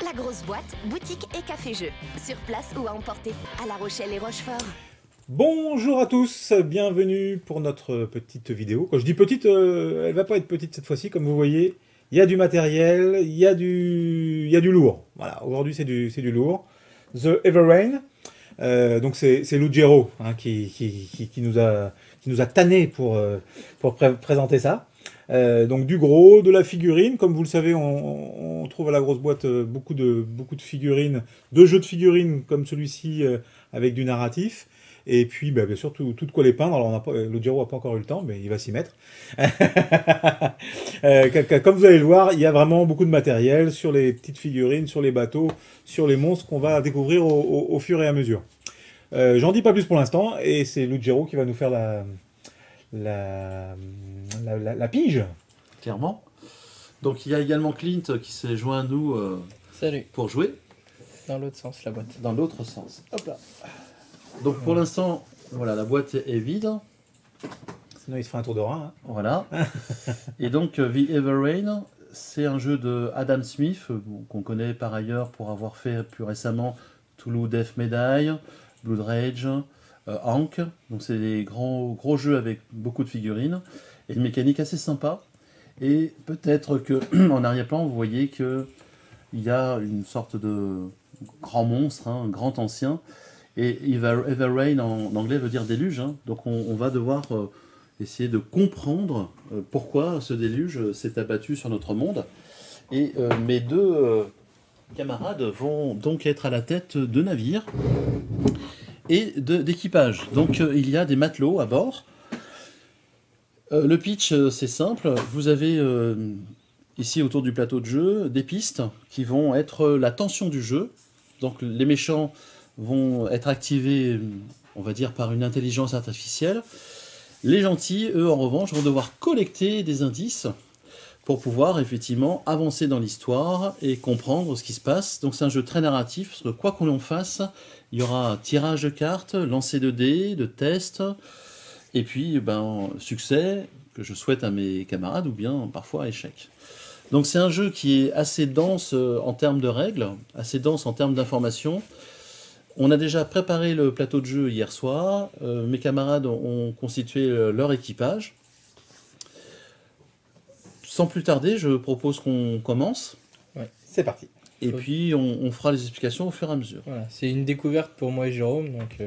La grosse boîte, boutique et café-jeu. Sur place ou à emporter, à La Rochelle et Rochefort. Bonjour à tous, bienvenue pour notre petite vidéo. Quand je dis petite, elle va pas être petite cette fois-ci, comme vous voyez. Il y a du matériel, il y a du lourd. Voilà, aujourd'hui c'est du lourd. The Everrain, donc c'est Lugero hein, qui nous a tanné pour présenter ça. Donc du gros, de la figurine, comme vous le savez, on trouve à la grosse boîte beaucoup de figurines, de jeux de figurines comme celui-ci avec du narratif. Et puis, bien sûr, tout de quoi les peindre. Alors, Lugero n'a pas encore eu le temps, mais il va s'y mettre. Comme vous allez le voir, il y a vraiment beaucoup de matériel sur les petites figurines, sur les bateaux, sur les monstres qu'on va découvrir au fur et à mesure. J'en dis pas plus pour l'instant, et c'est Lugero qui va nous faire la pige. Clairement. Donc, il y a également Clint qui s'est joint à nous Salut. pour jouer. Dans l'autre sens, la boîte. Dans l'autre sens. Hop là. Donc pour l'instant, voilà, la boîte est vide. Sinon, il se fera un tour de rein. Hein. Voilà. Et donc, The Everrain, c'est un jeu de Adam Smith, qu'on connaît par ailleurs pour avoir fait plus récemment Toulouse Death Medaille, Blood Rage, Hank. Donc c'est des gros jeux avec beaucoup de figurines et une mécanique assez sympa. Et peut-être que en arrière-plan, vous voyez qu'il y a une sorte de grand monstre, hein, un grand ancien. Et Everrain en anglais veut dire déluge, hein. Donc on va devoir essayer de comprendre pourquoi ce déluge s'est abattu sur notre monde. Et mes deux camarades vont donc être à la tête de navires et d'équipage. Donc il y a des matelots à bord. Le pitch c'est simple, vous avez ici autour du plateau de jeu des pistes qui vont être la tension du jeu. Donc les méchants vont être activés, on va dire, par une intelligence artificielle. Les gentils, eux, en revanche, vont devoir collecter des indices pour pouvoir, effectivement, avancer dans l'histoire et comprendre ce qui se passe. Donc c'est un jeu très narratif, parce que quoi qu'on en fasse, il y aura tirage de cartes, lancer de dés, de tests, et puis, succès, que je souhaite à mes camarades, ou bien, parfois, échec. Donc c'est un jeu qui est assez dense en termes de règles, assez dense en termes d'informations. On a déjà préparé le plateau de jeu hier soir. Mes camarades ont constitué leur équipage. Sans plus tarder, je propose qu'on commence. Ouais. C'est parti. Et puis, on fera les explications au fur et à mesure. Voilà, c'est une découverte pour moi et Jérôme. Donc,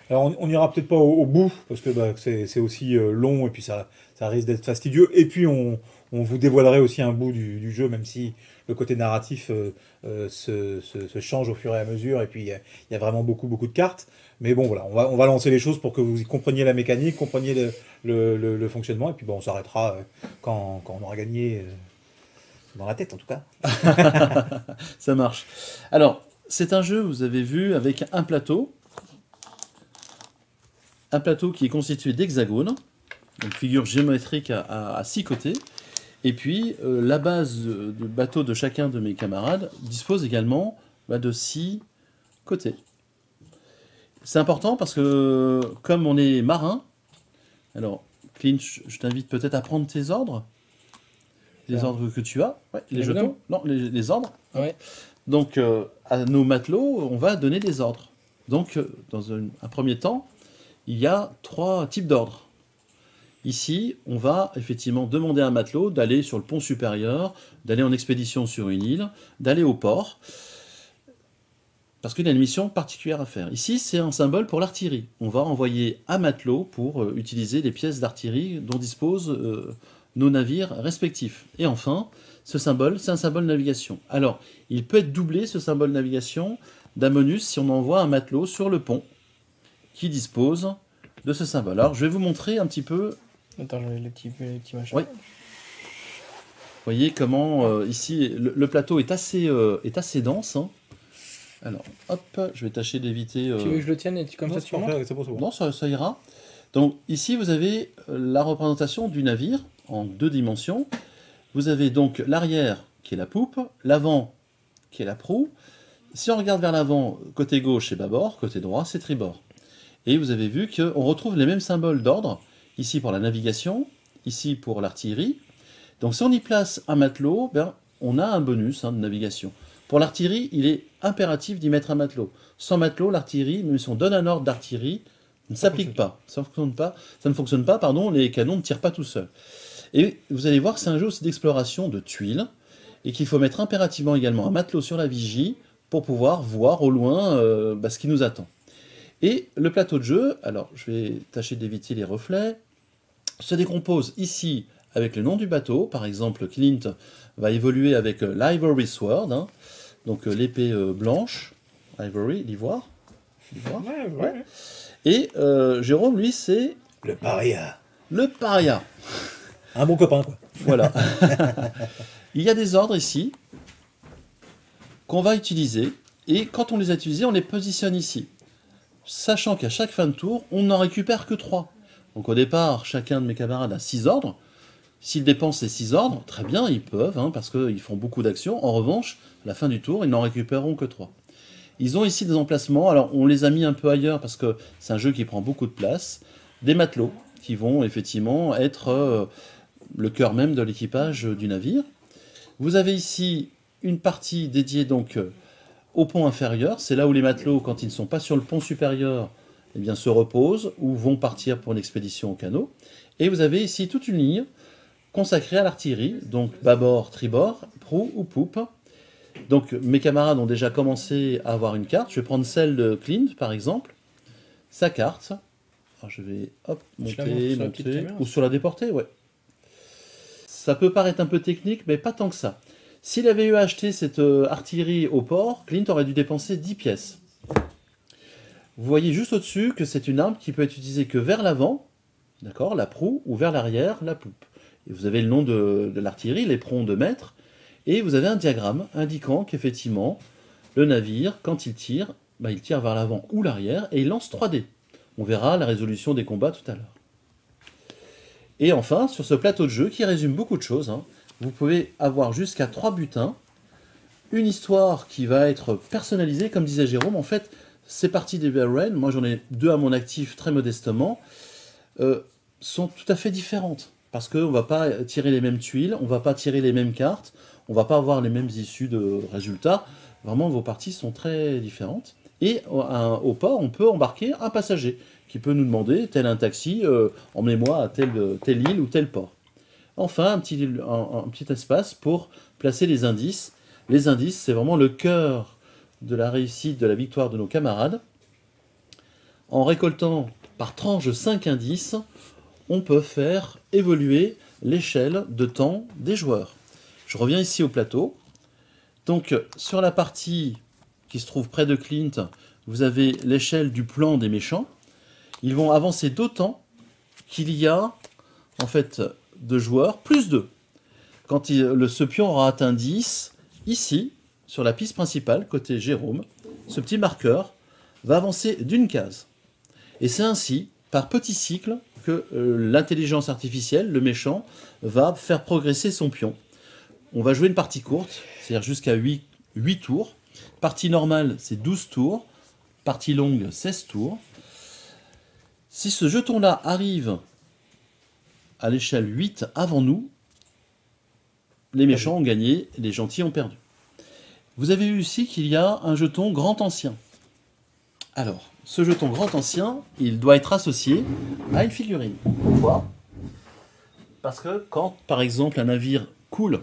Alors, on n'ira peut-être pas au bout, parce que c'est aussi long, et puis ça risque d'être fastidieux. Et puis, on vous dévoilerait aussi un bout du jeu, même si le côté narratif se change au fur et à mesure, et puis il y a vraiment beaucoup de cartes. Mais bon, voilà, on va lancer les choses pour que vous compreniez la mécanique, compreniez le fonctionnement, et puis on s'arrêtera quand on aura gagné dans la tête, en tout cas. Ça marche. Alors, c'est un jeu, vous avez vu, avec un plateau. Un plateau qui est constitué d'hexagones, une figure géométrique à 6 côtés. Et puis, la base du bateau de chacun de mes camarades dispose également de 6 côtés. C'est important parce que, comme on est marin, alors, Clint, je t'invite peut-être à prendre tes ordres. Les ordres que tu as. Ouais, les jetons. Non, les ordres. ouais. Donc, à nos matelots, on va donner des ordres. Donc, dans un premier temps, il y a 3 types d'ordres. Ici, on va effectivement demander à un matelot d'aller sur le pont supérieur, d'aller en expédition sur une île, d'aller au port, parce qu'il y a une mission particulière à faire. Ici, c'est un symbole pour l'artillerie. On va envoyer un matelot pour utiliser les pièces d'artillerie dont disposent nos navires respectifs. Et enfin, ce symbole, c'est un symbole navigation. Alors, il peut être doublé, ce symbole navigation, d'un bonus si on envoie un matelot sur le pont qui dispose de ce symbole. Alors, je vais vous montrer un petit peu. Attends, les petits machins. Oui. Vous voyez comment ici le plateau est assez dense. Hein. Alors, hop, je vais tâcher d'éviter. Tu veux que je le tienne et comme ça tu montes? C'est bon. Non, ça ira. Donc ici, vous avez la représentation du navire en 2 dimensions. Vous avez donc l'arrière qui est la poupe, l'avant qui est la proue. Si on regarde vers l'avant, côté gauche c'est bâbord, côté droit c'est tribord. Et vous avez vu qu'on retrouve les mêmes symboles d'ordre. Ici pour la navigation, ici pour l'artillerie. Donc si on y place un matelot, on a un bonus de navigation. Pour l'artillerie, il est impératif d'y mettre un matelot. Sans matelot, l'artillerie, même si on donne un ordre d'artillerie, ne s'applique pas. Ça ne fonctionne pas, pardon, les canons ne tirent pas tout seuls. Et vous allez voir que c'est un jeu aussi d'exploration de tuiles, et qu'il faut mettre impérativement également un matelot sur la vigie pour pouvoir voir au loin ce qui nous attend. Et le plateau de jeu, alors je vais tâcher d'éviter les reflets, se décompose ici avec le nom du bateau. Par exemple, Clint va évoluer avec l'Ivory Sword, hein, donc l'épée blanche, Ivory, l'ivoire. Ouais. Et Jérôme, lui, c'est Le paria. le paria. Un bon copain, quoi. Voilà. Il y a des ordres ici qu'on va utiliser, et quand on les a utilisés, on les positionne ici. Sachant qu'à chaque fin de tour, on n'en récupère que 3. Donc au départ, chacun de mes camarades a 6 ordres. S'ils dépensent ces 6 ordres, très bien, ils peuvent, hein, parce qu'ils font beaucoup d'actions. En revanche, à la fin du tour, ils n'en récupéreront que 3. Ils ont ici des emplacements, alors on les a mis un peu ailleurs, parce que c'est un jeu qui prend beaucoup de place. Des matelots, qui vont effectivement être le cœur même de l'équipage du navire. Vous avez ici une partie dédiée donc au pont inférieur. C'est là où les matelots, quand ils ne sont pas sur le pont supérieur, eh bien, se reposent ou vont partir pour une expédition au canot. Et vous avez ici toute une ligne consacrée à l'artillerie, donc bâbord, tribord, proue ou poupe. Donc mes camarades ont déjà commencé à avoir une carte. Je vais prendre celle de Clint, par exemple. Sa carte. Alors je vais monter, ou sur la déportée, ouais. Ça peut paraître un peu technique, mais pas tant que ça. S'il avait eu à acheter cette artillerie au port, Clint aurait dû dépenser 10 pièces. Vous voyez juste au-dessus que c'est une arme qui peut être utilisée que vers l'avant, d'accord, la proue, ou vers l'arrière, la poupe. Et vous avez le nom de l'artillerie, l'éperon de maître, et vous avez un diagramme indiquant qu'effectivement, le navire, quand il tire vers l'avant ou l'arrière, et il lance 3 dés. On verra la résolution des combats tout à l'heure. Et enfin, sur ce plateau de jeu, qui résume beaucoup de choses, hein, vous pouvez avoir jusqu'à 3 butins, une histoire qui va être personnalisée, comme disait Jérôme. En fait, ces parties d'Everrain, moi j'en ai 2 à mon actif très modestement, sont tout à fait différentes. Parce qu'on ne va pas tirer les mêmes tuiles, on ne va pas tirer les mêmes cartes, on ne va pas avoir les mêmes issues de résultats. Vraiment, vos parties sont très différentes. Et au port, on peut embarquer un passager qui peut nous demander, tel un taxi, emmenez-moi à telle île ou tel port. Enfin, un petit espace pour placer les indices. Les indices, c'est vraiment le cœur de la réussite, de la victoire de nos camarades. En récoltant par tranche 5 indices, on peut faire évoluer l'échelle de temps des joueurs. Je reviens ici au plateau. Donc, sur la partie qui se trouve près de Clint, vous avez l'échelle du plan des méchants. Ils vont avancer d'autant qu'il y a, en fait, de joueurs, plus 2. Quand ce pion aura atteint 10, ici, sur la piste principale, côté Jérôme, ce petit marqueur va avancer d'une case. Et c'est ainsi, par petits cycles, que l'intelligence artificielle, le méchant, va faire progresser son pion. On va jouer une partie courte, c'est-à-dire jusqu'à 8 tours. Partie normale, c'est 12 tours. Partie longue, 16 tours. Si ce jeton-là arrive à l'échelle 8 avant nous, les méchants ont gagné, les gentils ont perdu. Vous avez vu ici qu'il y a un jeton grand ancien. Alors, ce jeton grand ancien, il doit être associé à une figurine. Pourquoi? Parce que quand, par exemple, un navire coule,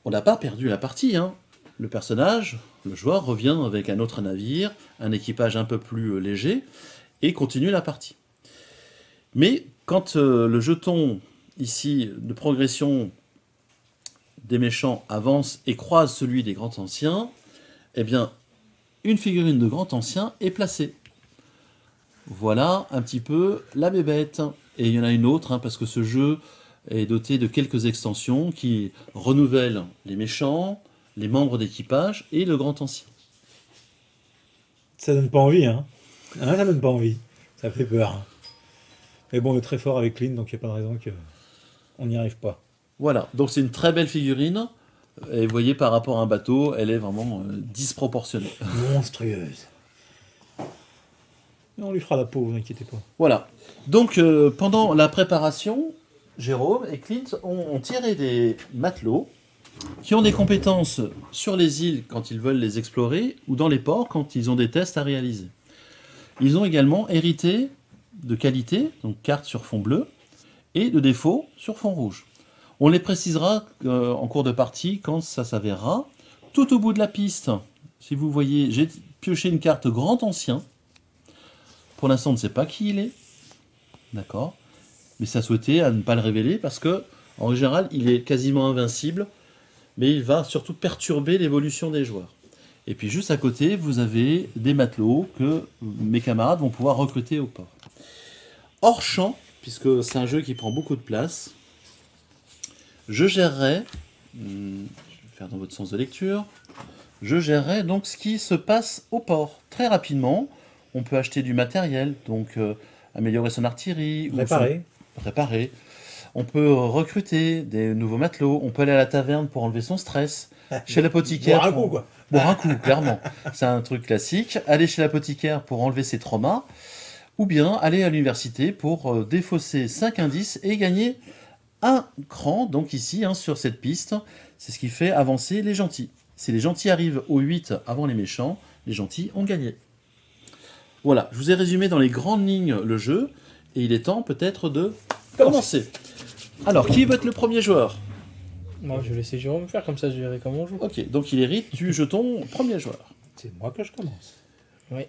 on n'a pas perdu la partie, hein. Le personnage, le joueur, revient avec un autre navire, un équipage un peu plus léger, et continue la partie. Mais quand le jeton, ici, de progression des méchants avance et croise celui des grands anciens, eh bien, une figurine de grand ancien est placée. Voilà un petit peu la bébête. Et il y en a une autre, hein, parce que ce jeu est doté de quelques extensions qui renouvellent les méchants, les membres d'équipage et le grand ancien. Ça donne pas envie, hein. Ça donne pas envie. Ça fait peur. Mais bon, on est très fort avec Clint, donc il n'y a pas de raison qu'on n'y arrive pas. Voilà, donc c'est une très belle figurine. Et vous voyez, par rapport à un bateau, elle est vraiment disproportionnée. Monstrueuse. Mais on lui fera la peau, vous inquiétez pas. Voilà. Donc, pendant la préparation, Jérôme et Clint ont tiré des matelots qui ont des compétences sur les îles quand ils veulent les explorer, ou dans les ports quand ils ont des tests à réaliser. Ils ont également hérité de qualités, donc cartes sur fond bleu, et de défauts sur fond rouge. On les précisera en cours de partie quand ça s'avérera. Tout au bout de la piste, si vous voyez, j'ai pioché une carte grand ancien. Pour l'instant, on ne sait pas qui il est. D'accord. Mais ça souhaitait à ne pas le révéler parce que, en général, il est quasiment invincible, mais il va surtout perturber l'évolution des joueurs. Et puis juste à côté, vous avez des matelots que mes camarades vont pouvoir recruter au port. Hors champ, puisque c'est un jeu qui prend beaucoup de place, je gérerai, je vais faire dans votre sens de lecture, je gérerai donc ce qui se passe au port. Très rapidement, on peut acheter du matériel, donc améliorer son artillerie, réparer. On peut recruter des nouveaux matelots, on peut aller à la taverne pour enlever son stress, chez l'apothicaire. Boire un coup, quoi. Boire un coup, clairement. C'est un truc classique. Aller chez l'apothicaire pour enlever ses traumas, ou bien aller à l'université pour défausser 5 indices et gagner un cran, donc ici, sur cette piste. C'est ce qui fait avancer les gentils. Si les gentils arrivent au 8 avant les méchants, les gentils ont gagné. Voilà, je vous ai résumé dans les grandes lignes le jeu, et il est temps peut-être de commencer. Alors, qui veut être le premier joueur? Moi, je vais laisser Jérôme faire, comme ça je verrai comment on joue. Ok, donc il hérite du jeton premier joueur. C'est moi que je commence.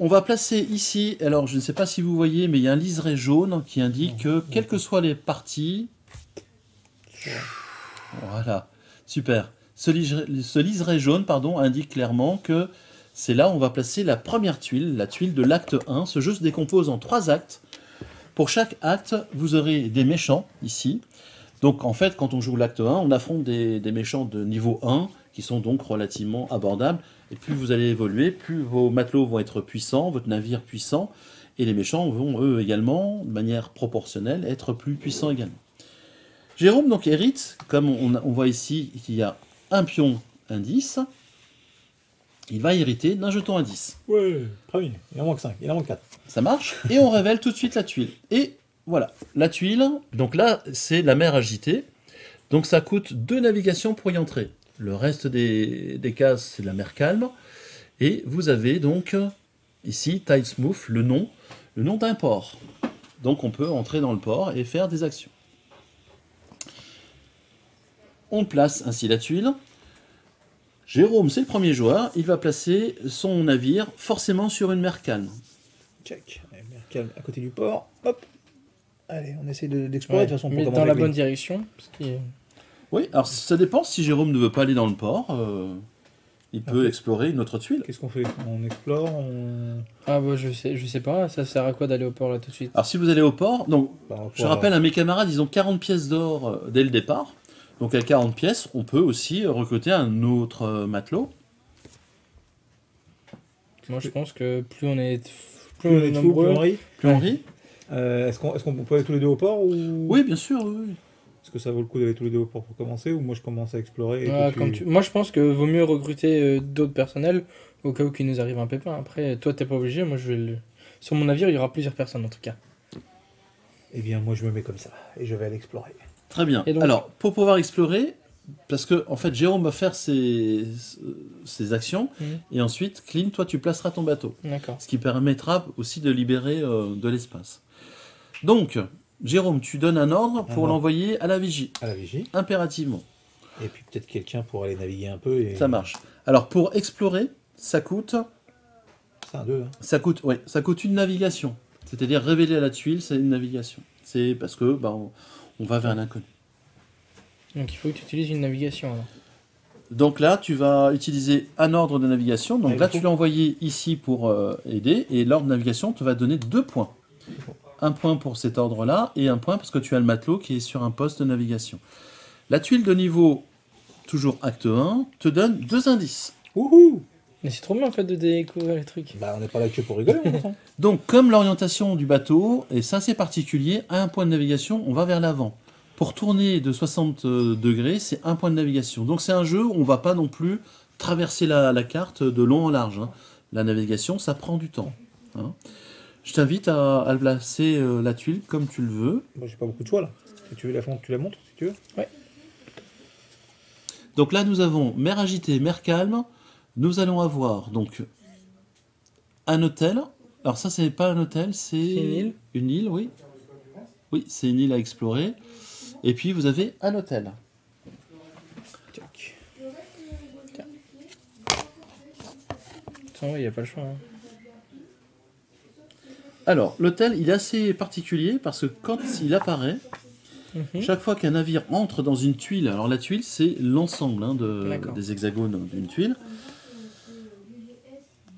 On va placer ici, alors je ne sais pas si vous voyez, mais il y a un liseré jaune qui indique que, quelles que soient les parties... Voilà, super. Ce liseré jaune, pardon, indique clairement que c'est là où on va placer la première tuile, la tuile de l'acte 1. Ce jeu se décompose en 3 actes. Pour chaque acte, vous aurez des méchants, ici. Donc en fait, quand on joue l'acte 1, on affronte des méchants de niveau 1, qui sont donc relativement abordables. Et plus vous allez évoluer, plus vos matelots vont être puissants, votre navire puissant, et les méchants vont, eux également, de manière proportionnelle, être plus puissants également. Jérôme donc hérite, comme on voit ici qu'il y a un pion indice, il va hériter d'un jeton indice. Ouais, premier. Il en manque 5, il en manque 4. Ça marche, et on révèle tout de suite la tuile. Et voilà, la tuile, donc là, c'est la mer agitée, donc ça coûte 2 navigations pour y entrer. Le reste des cases, c'est de la mer calme, et vous avez donc, ici, Tidesmouth, le nom d'un port. Donc on peut entrer dans le port et faire des actions. On place ainsi la tuile. Jérôme, c'est le premier joueur, il va placer son navire forcément sur une mer calme. Check. Mer calme à côté du port. Hop. Allez, on essaie d'explorer de toute façon. Mais pour dans la commencer bonne direction. Parce qu'il... Oui, alors ça dépend, si Jérôme ne veut pas aller dans le port, il peut explorer une autre tuile. Qu'est-ce qu'on fait? On explore, Ah bah je sais pas, ça sert à quoi d'aller au port là tout de suite? Alors si vous allez au port, donc Bah, je rappelle à mes camarades, ils ont 40 pièces d'or dès le départ. Donc à 40 pièces, on peut aussi recruter un autre matelot. Moi je pense que plus on est Plus on est de fous, plus on rit. Plus on rit. Est-ce qu'on peut aller tous les deux au port ou... Oui, bien sûr, oui. Est-ce que ça vaut le coup d'aller tous les deux au port pour commencer, ou moi je commence à explorer et Ah, toi, Moi je pense que vaut mieux recruter d'autres personnels au cas où qu'il nous arrive un pépin. Après, toi t'es pas obligé, moi je vais le... Sur mon navire, il y aura plusieurs personnes en tout cas. Eh bien moi je me mets comme ça, et je vais aller explorer. Très bien. Et donc... Alors, pour pouvoir explorer, parce que en fait Jérôme va faire ses actions, et ensuite, Clint, toi tu placeras ton bateau. D'accord. Ce qui permettra aussi de libérer de l'espace. Donc, Jérôme, tu donnes un ordre pour l'envoyer à la vigie. À la vigie. Impérativement. Et puis peut-être quelqu'un pour aller naviguer un peu. Et... Ça marche. Alors, pour explorer, ça coûte... C'est un 2. Hein. Ça coûte une navigation. C'est-à-dire révéler à la tuile, c'est une navigation. C'est parce que on va vers l'inconnu. Donc il faut que tu utilises une navigation alors. Donc là, tu vas utiliser un ordre de navigation. Donc Ouais, là, tu l'as envoyé ici pour aider. Et l'ordre de navigation te va donner 2 points. Un point pour cet ordre-là et un point parce que tu as le matelot qui est sur un poste de navigation. La tuile de niveau, toujours acte 1, te donne 2 indices. Wouhou! Mais c'est trop bien en fait de découvrir les trucs. Bah on n'est pas là que pour rigoler. Donc, comme l'orientation du bateau, et ça c'est particulier, à un point de navigation, on va vers l'avant. Pour tourner de 60 degrés, c'est un point de navigation. Donc c'est un jeu où on ne va pas non plus traverser la carte de long en large. Hein. La navigation, ça prend du temps. Hein. Je t'invite à placer la tuile comme tu le veux. Moi j'ai pas beaucoup de choix là. Si tu veux tu la montres si tu veux. Ouais. Donc là, nous avons mer agitée, mer calme. Nous allons avoir donc un hôtel. Alors ça, c'est pas un hôtel, c'est une île. Une île, oui. Oui, c'est une île à explorer. Et puis vous avez un hôtel. Tac. Tiens. Attends, il n'y a pas le choix. Hein. Alors, l'hôtel, il est assez particulier parce que quand il apparaît, chaque fois qu'un navire entre dans une tuile, alors la tuile, c'est l'ensemble des hexagones d'une tuile.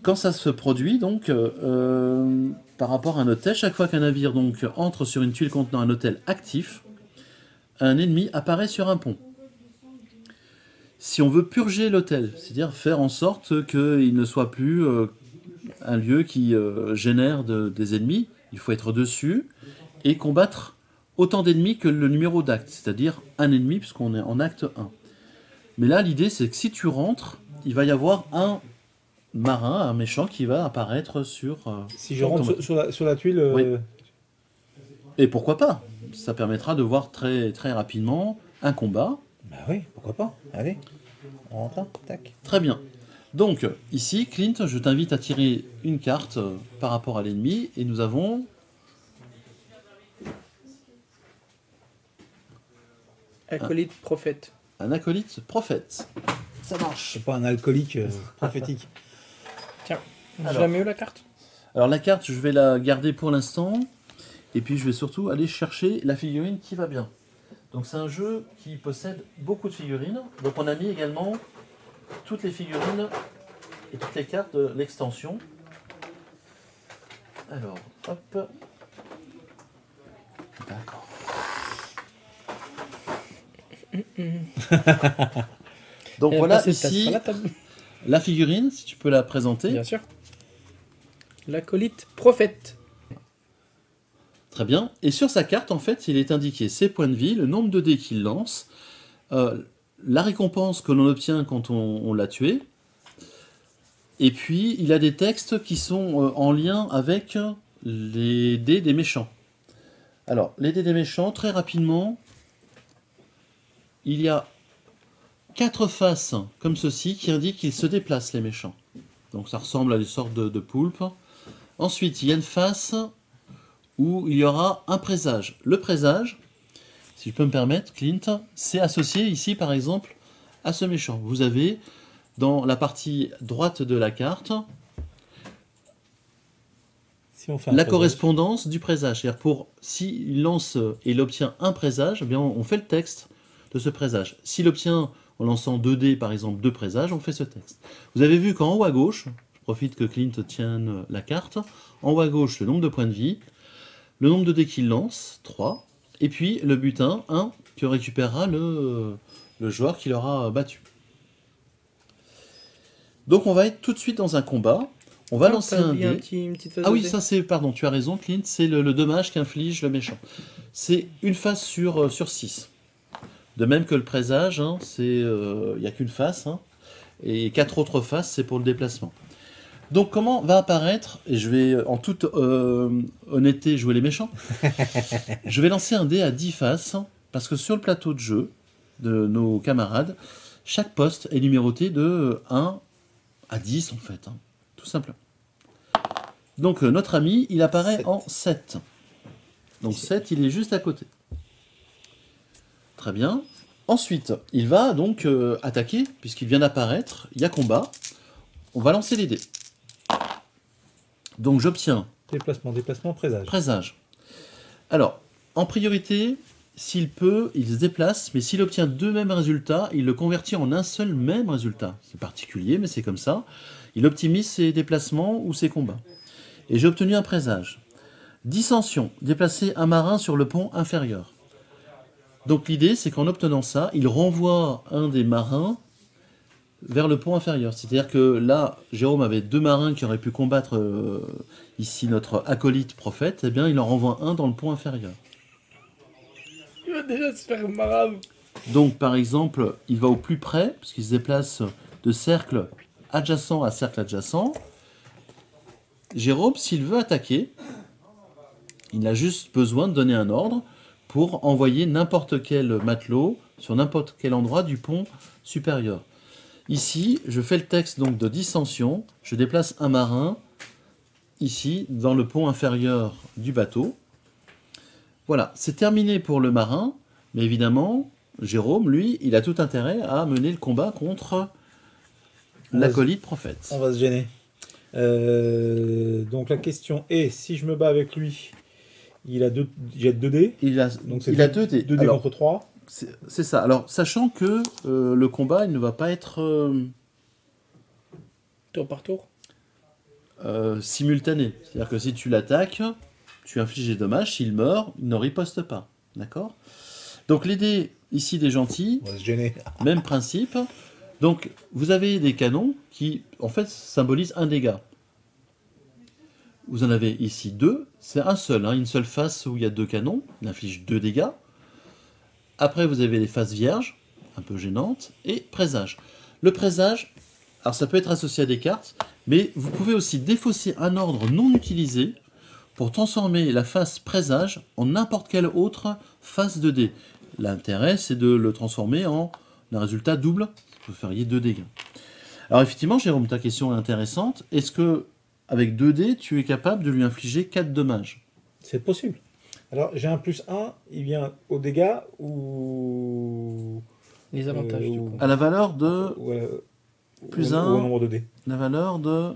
Quand ça se produit, donc, par rapport à un hôtel, chaque fois qu'un navire donc, entre sur une tuile contenant un hôtel actif, un ennemi apparaît sur un pont. Si on veut purger l'hôtel, c'est-à-dire faire en sorte qu'il ne soit plus un lieu qui génère des ennemis, il faut être dessus et combattre autant d'ennemis que le numéro d'acte, c'est-à-dire un ennemi puisqu'on est en acte 1. Mais là, l'idée, c'est que si tu rentres, il va y avoir un marin, un méchant qui va apparaître sur... si je rentre sur la tuile... Oui. Et pourquoi pas? Ça permettra de voir très, très rapidement un combat. Bah oui, pourquoi pas. Allez, on rentre là, tac. Très bien. Donc, ici, Clint, je t'invite à tirer une carte par rapport à l'ennemi, et nous avons... Acolyte prophète. Un acolyte prophète. Ça marche. C'est pas un alcoolique prophétique. Tiens, je Alors. la mets où la carte? Alors la carte, je vais la garder pour l'instant. Et puis je vais surtout aller chercher la figurine qui va bien. Donc c'est un jeu qui possède beaucoup de figurines. Donc on a mis également toutes les figurines et toutes les cartes de l'extension. Alors, hop. D'accord. Donc Et voilà passer le tasse ici sur la table. la figurine, si tu peux la présenter. Bien sûr. L'acolyte prophète. Très bien. Et sur sa carte, en fait, il est indiqué ses points de vie, le nombre de dés qu'il lance, la récompense que l'on obtient quand on l'a tué, et puis il a des textes qui sont en lien avec les dés des méchants. Alors, les dés des méchants, très rapidement, il y a 4 faces comme ceci qui indiquent qu'ils se déplacent, les méchants. Donc ça ressemble à des sortes de poulpes. Ensuite, il y a une face où il y aura un présage. Le présage, si je peux me permettre, Clint, c'est associé ici par exemple à ce méchant. Vous avez dans la partie droite de la carte Si on fait la présage. correspondance du présage. C'est-à-dire pour s'il lance et il obtient un présage, eh bien on fait le texte de ce présage. S'il obtient en lançant 2 dés par exemple 2 présages, on fait ce texte. Vous avez vu qu'en haut à gauche, je profite que Clint tienne la carte, en haut à gauche le nombre de points de vie, le nombre de dés qu'il lance, 3, et puis le butin, 1, que récupérera le joueur qui l'aura battu. Donc on va être tout de suite dans un combat, on va lancer un dé. Une petite phase Ah de oui, dé. ça c'est, pardon, tu as raison Clint, c'est le dommage qu'inflige le méchant. C'est une face sur 6. De même que le présage, hein, il n'y a qu'une face, hein, et 4 autres faces, c'est pour le déplacement. Donc comment va apparaître, et je vais en toute honnêteté jouer les méchants, je vais lancer un dé à 10 faces, parce que sur le plateau de jeu de nos camarades, chaque poste est numéroté de 1 à 10 en fait, hein, tout simplement. Donc notre ami, il apparaît 7. en 7. Donc 7, il est juste à côté. Très bien. Ensuite, il va donc attaquer, puisqu'il vient d'apparaître, il y a combat. On va lancer les dés. Donc j'obtiens Déplacement, présage. présage. Alors, en priorité, s'il peut, il se déplace, mais s'il obtient 2 mêmes résultats, il le convertit en un seul même résultat. C'est particulier, mais c'est comme ça. Il optimise ses déplacements ou ses combats. Et j'ai obtenu un présage. Dissension, déplacer un marin sur le pont inférieur. Donc l'idée, c'est qu'en obtenant ça, il renvoie un des marins vers le pont inférieur. C'est-à-dire que là, Jérôme avait 2 marins qui auraient pu combattre ici notre acolyte prophète, eh bien il en renvoie un dans le pont inférieur. Il va déjà se faire marave. Donc par exemple, il va au plus près, puisqu'il se déplace de cercle adjacent à cercle adjacent. Jérôme, s'il veut attaquer, il a juste besoin de donner un ordre pour envoyer n'importe quel matelot sur n'importe quel endroit du pont supérieur. Ici, je fais le texte donc de dissension, je déplace un marin ici dans le pont inférieur du bateau. Voilà, c'est terminé pour le marin, mais évidemment, Jérôme, lui, il a tout intérêt à mener le combat contre l'acolyte prophète. On va se gêner. Donc la question est, si je me bats avec lui, il a 2 dés. Donc c'est 2 dés. 2 dés contre 3. C'est ça. Alors, sachant que le combat, il ne va pas être Tour par tour. simultané. C'est-à-dire que si tu l'attaques, tu infliges des dommages. S'il meurt, il ne riposte pas. D'accord? Donc les dés, ici des gentils, On va se gêner. même principe. Donc, vous avez des canons qui, en fait, symbolisent un dégât. Vous en avez ici 2. C'est un seul, une seule face où il y a 2 canons. Il inflige 2 dégâts. Après, vous avez les faces vierges, un peu gênantes, et présage. Le présage, alors ça peut être associé à des cartes, mais vous pouvez aussi défausser un ordre non utilisé pour transformer la face présage en n'importe quelle autre face de dés. L'intérêt, c'est de le transformer en un résultat double. Vous feriez 2 dégâts. Alors effectivement, Jérôme, ta question est intéressante. Est-ce que avec 2 dés, tu es capable de lui infliger 4 dommages? C'est possible. Alors j'ai un +1, il vient aux dégâts ou... Les avantages, du coup. À la valeur de plus ou 1, au nombre de dés. la valeur de...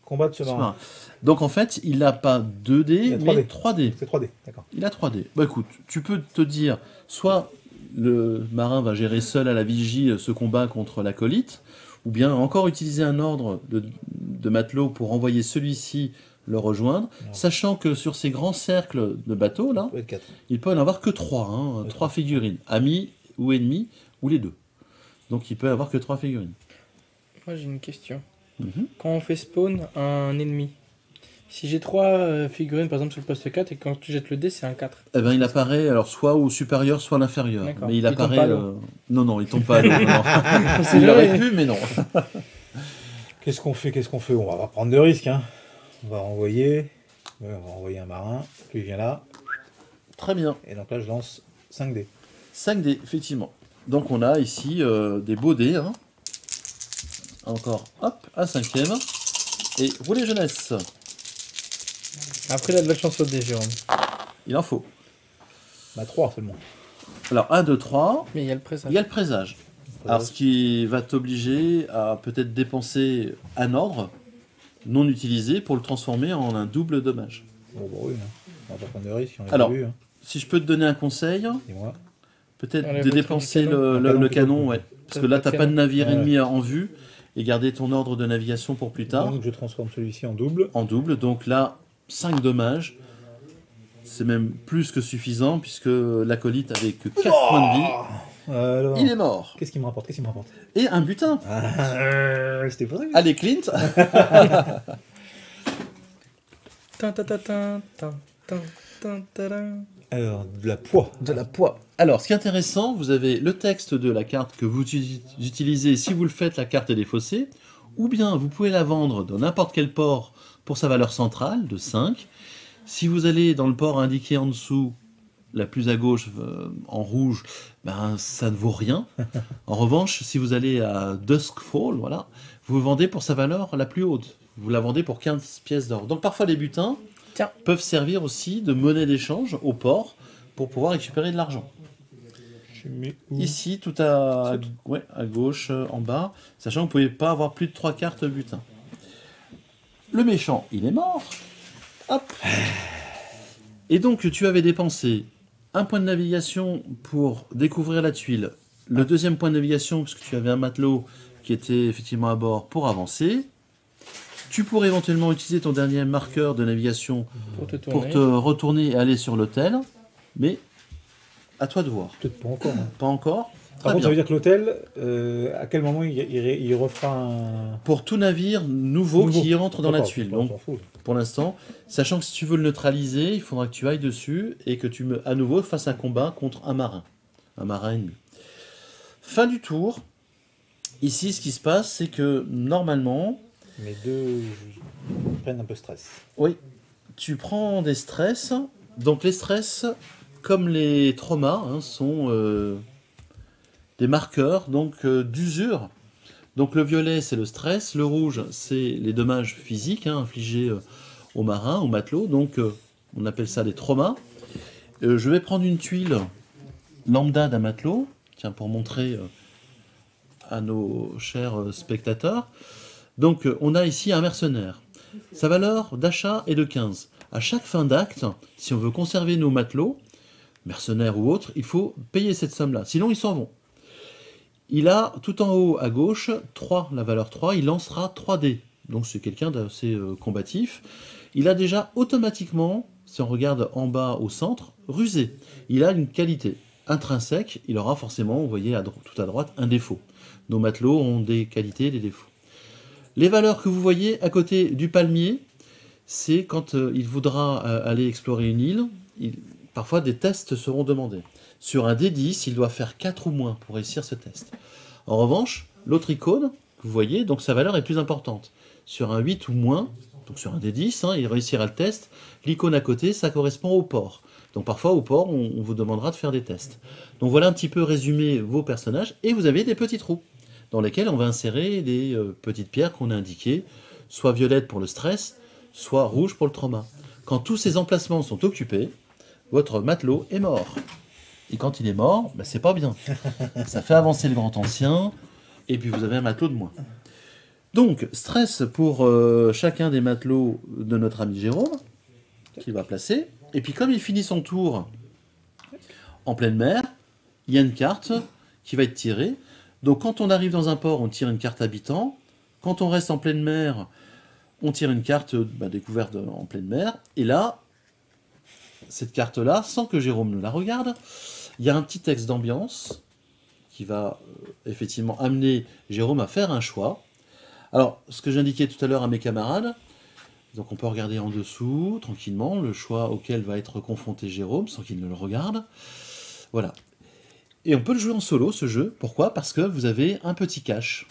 Combat de ce marin. Donc en fait, il n'a pas 2 dés, Il a 3 mais dés. 3 dés. C'est 3 dés, d'accord. Il a 3 dés. Bah écoute, tu peux te dire, soit le marin va gérer seul à la vigie ce combat contre l'acolyte, ou bien encore utiliser un ordre de matelot pour envoyer celui-ci le rejoindre, Non. sachant que sur ces grands cercles de bateaux, là, Ça peut être 4. il peut en avoir que 3, 3 figurines, amis ou ennemis, ou les deux. Donc il peut avoir que 3 figurines. Moi, j'ai une question. Mhm. Quand on fait spawn un ennemi, si j'ai 3 figurines, par exemple, sur le poste 4, et quand tu jettes le dé, c'est un 4. Eh ben, il apparaît alors soit au supérieur, soit à l'inférieur. D'accord. Mais il Il tombe apparaît. pas à l'eau. Non, il tombe pas à l'eau. non. C'est Il aurait vrai. pu, mais non. Qu'est-ce qu'on fait? On va pas prendre de risques. Hein. On va renvoyer un marin. Lui vient là. Très bien. Et donc là, je lance 5 dés. 5 dés, effectivement. Donc on a ici des beaux dés. Hein. Encore, hop, un 5e. Et roulez jeunesse. Après, il a de la chance au dé, Jérôme. Il en faut. Bah 3 seulement. Alors 1, 2, 3. Mais il y a le présage. Il y a le présage. Alors ce qui va t'obliger à peut-être dépenser un ordre non utilisé pour le transformer en un double dommage. Bon, bah oui. Hein. On va pas prendre de risques. On Alors, l'a vu. Hein. Si je peux te donner un conseil, Dis-moi. peut-être Enlève de le dépenser truc du le, canon. le- le Le canon, canon. ouais. Parce Ça, que là, le t'as pas canon. de navire Ouais. ennemi en vue, et garder ton ordre de navigation pour plus tard, Donc je transforme celui-ci en double. en double. Donc là, 5 dommages. C'est même plus que suffisant, puisque l'acolyte, avec 4 points de vie, Alors, il est mort. qu'est-ce qu'il me rapporte? Et un butin. C'était pour ça que... Allez, Clint. Tin, tin, tin, tin, tin, tin, tin, tadam. Alors, de la poids. De la poids. Alors, ce qui est intéressant, vous avez le texte de la carte que vous utilisez. Si vous le faites, la carte est défaussée. Ou bien, vous pouvez la vendre dans n'importe quel port pour sa valeur centrale de 5. Si vous allez dans le port indiqué en dessous, la plus à gauche, en rouge, ben, ça ne vaut rien. En revanche, si vous allez à Duskfall, voilà, vous vendez pour sa valeur la plus haute. Vous la vendez pour 15 pièces d'or. Donc parfois, les butins Tiens. peuvent servir aussi de monnaie d'échange au port pour pouvoir récupérer de l'argent. Je mets où? Ici, tout à gauche, en bas, sachant que vous ne pouvez pas avoir plus de 3 cartes butin. Le méchant, il est mort. Hop. Et donc, tu avais dépensé un point de navigation pour découvrir la tuile, le deuxième point de navigation, parce que tu avais un matelot qui était effectivement à bord pour avancer. Tu pourrais éventuellement utiliser ton dernier marqueur de navigation Pour te pour tourner. te retourner et aller sur l'hôtel, mais à toi de voir. Peut-être pas encore. Hein. Pas encore. Par Très contre, ça veut bien. dire que l'hôtel, à quel moment il refera un... Pour tout navire nouveau qui rentre dans la D'accord, tuile. on Donc, s'en fout. pour l'instant, sachant que si tu veux le neutraliser, il faudra que tu ailles dessus et que tu à nouveau fasses un combat contre un marin ennemi. Fin du tour. Ici, ce qui se passe, c'est que normalement, Mes deux prennent un peu stress. oui, tu prends des stress. Donc les stress, comme les traumas, hein, sont des marqueurs donc d'usure. Donc le violet, c'est le stress, le rouge, c'est les dommages physiques hein, infligés aux marins, aux matelots. Donc on appelle ça des traumas. Je vais prendre une tuile lambda d'un matelot, tiens, pour montrer à nos chers spectateurs. Donc on a ici un mercenaire. Sa valeur d'achat est de 15. À chaque fin d'acte, si on veut conserver nos matelots, mercenaires ou autres, il faut payer cette somme-là. Sinon, ils s'en vont. Il a tout en haut à gauche 3, la valeur 3, il lancera 3 dés. Donc c'est quelqu'un d'assez combatif. Il a déjà automatiquement, si on regarde en bas au centre, rusé. Il a une qualité intrinsèque, il aura forcément, vous voyez tout à droite, un défaut. Nos matelots ont des qualités et des défauts. Les valeurs que vous voyez à côté du palmier, c'est quand il voudra aller explorer une île, parfois des tests seront demandés. Sur un D10, il doit faire 4 ou moins pour réussir ce test. En revanche, l'autre icône, vous voyez, donc sa valeur est plus importante. Sur un 8 ou moins, donc sur un D10, hein, il réussira le test. L'icône à côté, ça correspond au port. Donc parfois au port, on vous demandera de faire des tests. Donc voilà un petit peu résumé vos personnages. Et vous avez des petits trous dans lesquels on va insérer des petites pierres qu'on a indiquées, soit violette pour le stress, soit rouge pour le trauma. Quand tous ces emplacements sont occupés, votre matelot est mort. Et quand il est mort, ben c'est pas bien. Ça fait avancer le grand ancien, et puis vous avez un matelot de moins. Donc, stress pour chacun des matelots de notre ami Jérôme, qu'il va placer. Et puis comme il finit son tour en pleine mer, il y a une carte qui va être tirée. Donc quand on arrive dans un port, on tire une carte habitant. Quand on reste en pleine mer, on tire une carte découverte en pleine mer. Et là, cette carte-là, sans que Jérôme ne la regarde, il y a un petit texte d'ambiance qui va effectivement amener Jérôme à faire un choix. Alors, ce que j'indiquais tout à l'heure à mes camarades, donc on peut regarder en dessous, tranquillement, le choix auquel va être confronté Jérôme, sans qu'il ne le regarde. Voilà. Et on peut le jouer en solo, ce jeu. Pourquoi? Parce que vous avez un petit cache.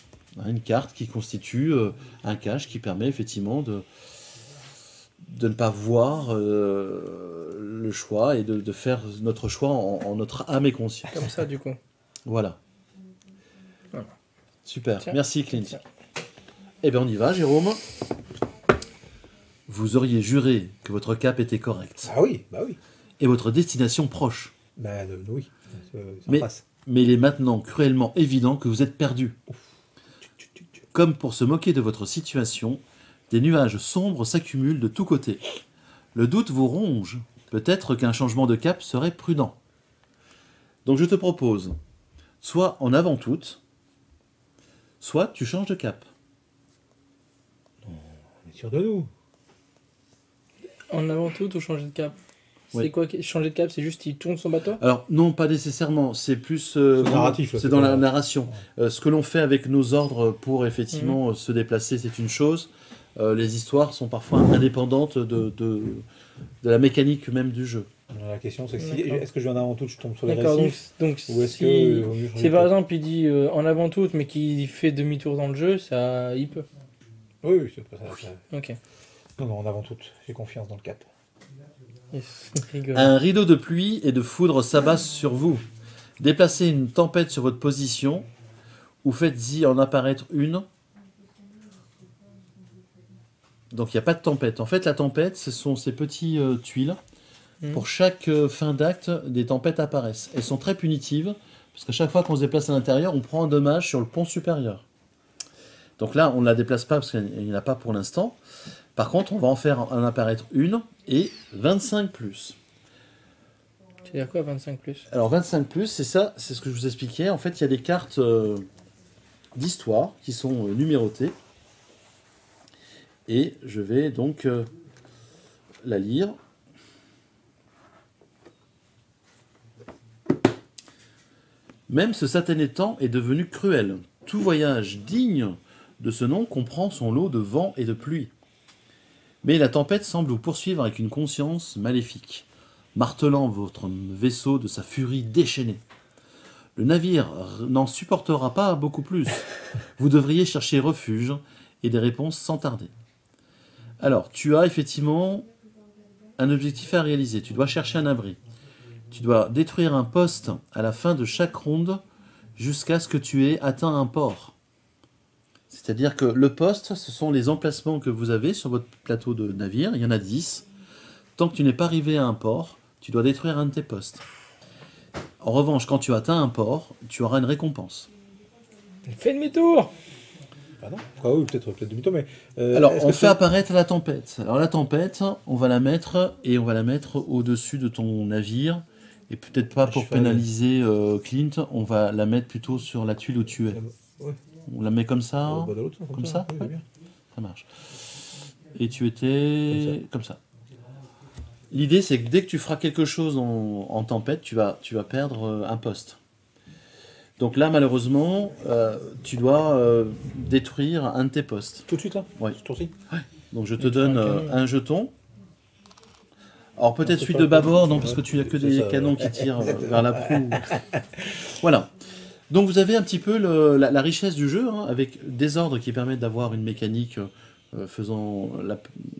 Une carte qui constitue un cache qui permet effectivement de ne pas voir le choix et de faire notre choix en notre âme et conscience. Comme ça, du coup. Voilà. Voilà. Super. Tiens. Merci, Clint. Tiens. Eh bien, on y va, Jérôme. Vous auriez juré que votre cap était correct Ah oui, bah oui. et votre destination proche. Bah oui, ça Mais, passe. mais il est maintenant cruellement évident que vous êtes perdu. Comme pour se moquer de votre situation, des nuages sombres s'accumulent de tous côtés. Le doute vous ronge. Peut-être qu'un changement de cap serait prudent. Donc je te propose, soit en avant toute, soit tu changes de cap. On est sûr de nous. En avant tout ou changer de cap? Oui. C'est quoi changer de cap? C'est juste il tourne son bateau? Alors non, pas nécessairement, c'est plus narratif, là, c'est dans la pas- narration. Ce que l'on fait avec nos ordres pour effectivement se déplacer, c'est une chose. Les histoires sont parfois indépendantes de la mécanique même du jeu. La question c'est que si, D'accord. est-ce que je vais en avant tout, je tombe sur les D'accord, récifs donc ou est-ce si, que vaut mieux changer si de par cap? exemple il dit en avant tout mais qu'il fait demi-tour dans le jeu, ça il peut. Oui, oui, c'est pas ça. Ok. Non, non, en avant tout. J'ai confiance dans le cap. Yes. Rigole. Un rideau de pluie et de foudre s'abat sur vous. Déplacez une tempête sur votre position ou faites-y en apparaître une. Donc il n'y a pas de tempête. En fait, la tempête, ce sont ces petits tuiles. Pour chaque fin d'acte, des tempêtes apparaissent. Elles sont très punitives, parce qu'à chaque fois qu'on se déplace à l'intérieur, on prend un dommage sur le pont supérieur. Donc là, on ne la déplace pas, parce qu'il n'y en a pas pour l'instant. Par contre, on va en faire en apparaître une, et 25 plus. C'est-à-dire quoi 25 plus? Alors 25 plus, c'est ça, c'est ce que je vous expliquais. En fait, il y a des cartes d'histoire qui sont numérotées. Et je vais donc la lire. Même ce satané temps est devenu cruel. Tout voyage digne de ce nom comprend son lot de vent et de pluie. Mais la tempête semble vous poursuivre avec une conscience maléfique, martelant votre vaisseau de sa furie déchaînée. Le navire n'en supportera pas beaucoup plus. Vous devriez chercher refuge et des réponses sans tarder. Alors, tu as effectivement un objectif à réaliser. Tu dois chercher un abri. Tu dois détruire un poste à la fin de chaque ronde jusqu'à ce que tu aies atteint un port. C'est-à-dire que le poste, ce sont les emplacements que vous avez sur votre plateau de navire. Il y en a 10. Tant que tu n'es pas arrivé à un port, tu dois détruire un de tes postes. En revanche, quand tu atteins un port, tu auras une récompense. Fais demi-tour. Pardon. Ah oui, peut-être demi-tour, mais... Alors, est-ce on que fait apparaître la tempête. Alors, la tempête, on va la mettre au-dessus de ton navire. Et peut-être pas À pour cheval. pénaliser Clint, on va la mettre plutôt sur la tuile où tu es. Ouais. On la met comme ça, Bah, de l'autre sens, comme ça, oui, ouais. bien. Ça marche. Et tu étais comme ça. L'idée, c'est que dès que tu feras quelque chose en tempête, tu vas perdre un poste. Donc là, malheureusement, tu dois détruire un de tes postes. Tout de suite, là Ouais. Ce tour-ci. Donc je te Et tu as donne un canon. un jeton. Alors peut-être c'est celui pas de le bâbord, non, ouais. parce que tu n'as que C'est des ça, canons ouais. qui tirent vers la proue. Voilà. Donc vous avez un petit peu la richesse du jeu, hein, avec des ordres qui permettent d'avoir une mécanique faisant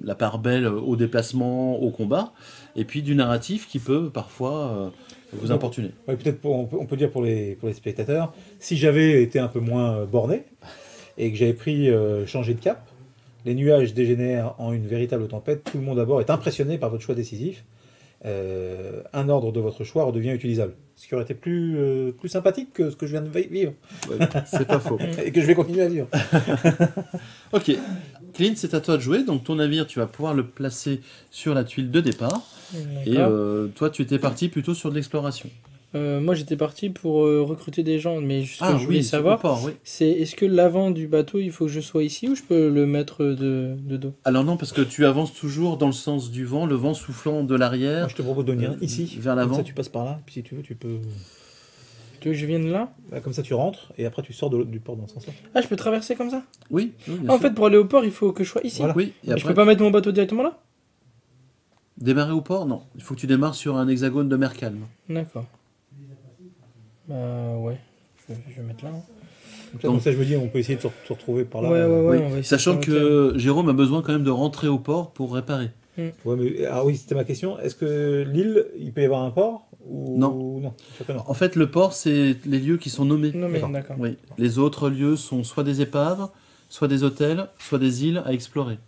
la part belle au déplacement, au combat, et puis du narratif qui peut parfois vous importuner. Ouais, peut-être on peut dire pour les spectateurs, si j'avais été un peu moins borné et que j'avais changé de cap, les nuages dégénèrent en une véritable tempête, tout le monde à bord est impressionné par votre choix décisif, un ordre de votre choix redevient utilisable. Ce qui aurait été plus sympathique que ce que je viens de vivre Ouais, c'est pas faux. et que je vais continuer à vivre. Ok, Clint, c'est à toi de jouer. Donc ton navire, tu vas pouvoir le placer sur la tuile de départ. Et D'accord. toi, tu étais parti plutôt sur de l'exploration. Moi, j'étais parti pour recruter des gens, mais ce que je voulais c'est savoir, au port, oui. c'est est-ce que l'avant du bateau, il faut que je sois ici ou je peux le mettre de dos? Alors non, parce que tu avances toujours dans le sens du vent, le vent soufflant de l'arrière. Moi, je te propose de venir ici, vers l'avant. Comme ça, tu passes par là, puis si tu veux, tu peux... Tu veux que je vienne là? Bah, comme ça, tu rentres, et après, tu sors du port dans ce sens-là. Ah, je peux traverser comme ça? Oui, oui, bien Ah, en sûr. fait, pour aller au port, il faut que je sois ici. Voilà. Oui, et Et je après, peux pas mettre mon bateau directement là? démarrer au port, non. Il faut que tu démarres sur un hexagone de mer calme. D'accord. Bah ouais, je vais mettre là. Hein. Donc, là, comme ça, je me dis, on peut essayer de se retrouver par là. Ouais, euh, Oui, on va essayer sachant de que Jérôme a besoin quand même de rentrer au port pour réparer. Ouais, mais, ah oui, c'était ma question. Est-ce que l'île, il peut y avoir un port ou... Non. Non, je crois que non. En fait, le port, c'est les lieux qui sont nommés. Non mais D'accord. d'accord. Oui. Les autres lieux sont soit des épaves, soit des hôtels, soit des îles à explorer.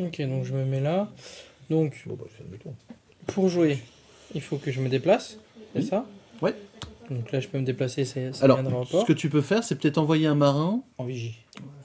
Ok, donc je me mets là. Donc, Bon, bah, je fais demi-tour. pour jouer, il faut que je me déplace, c'est Oui. ça? Ouais. Donc là, je peux me déplacer, ça Alors, viendra au ce port. que tu peux faire, c'est peut-être envoyer un marin, En vigie.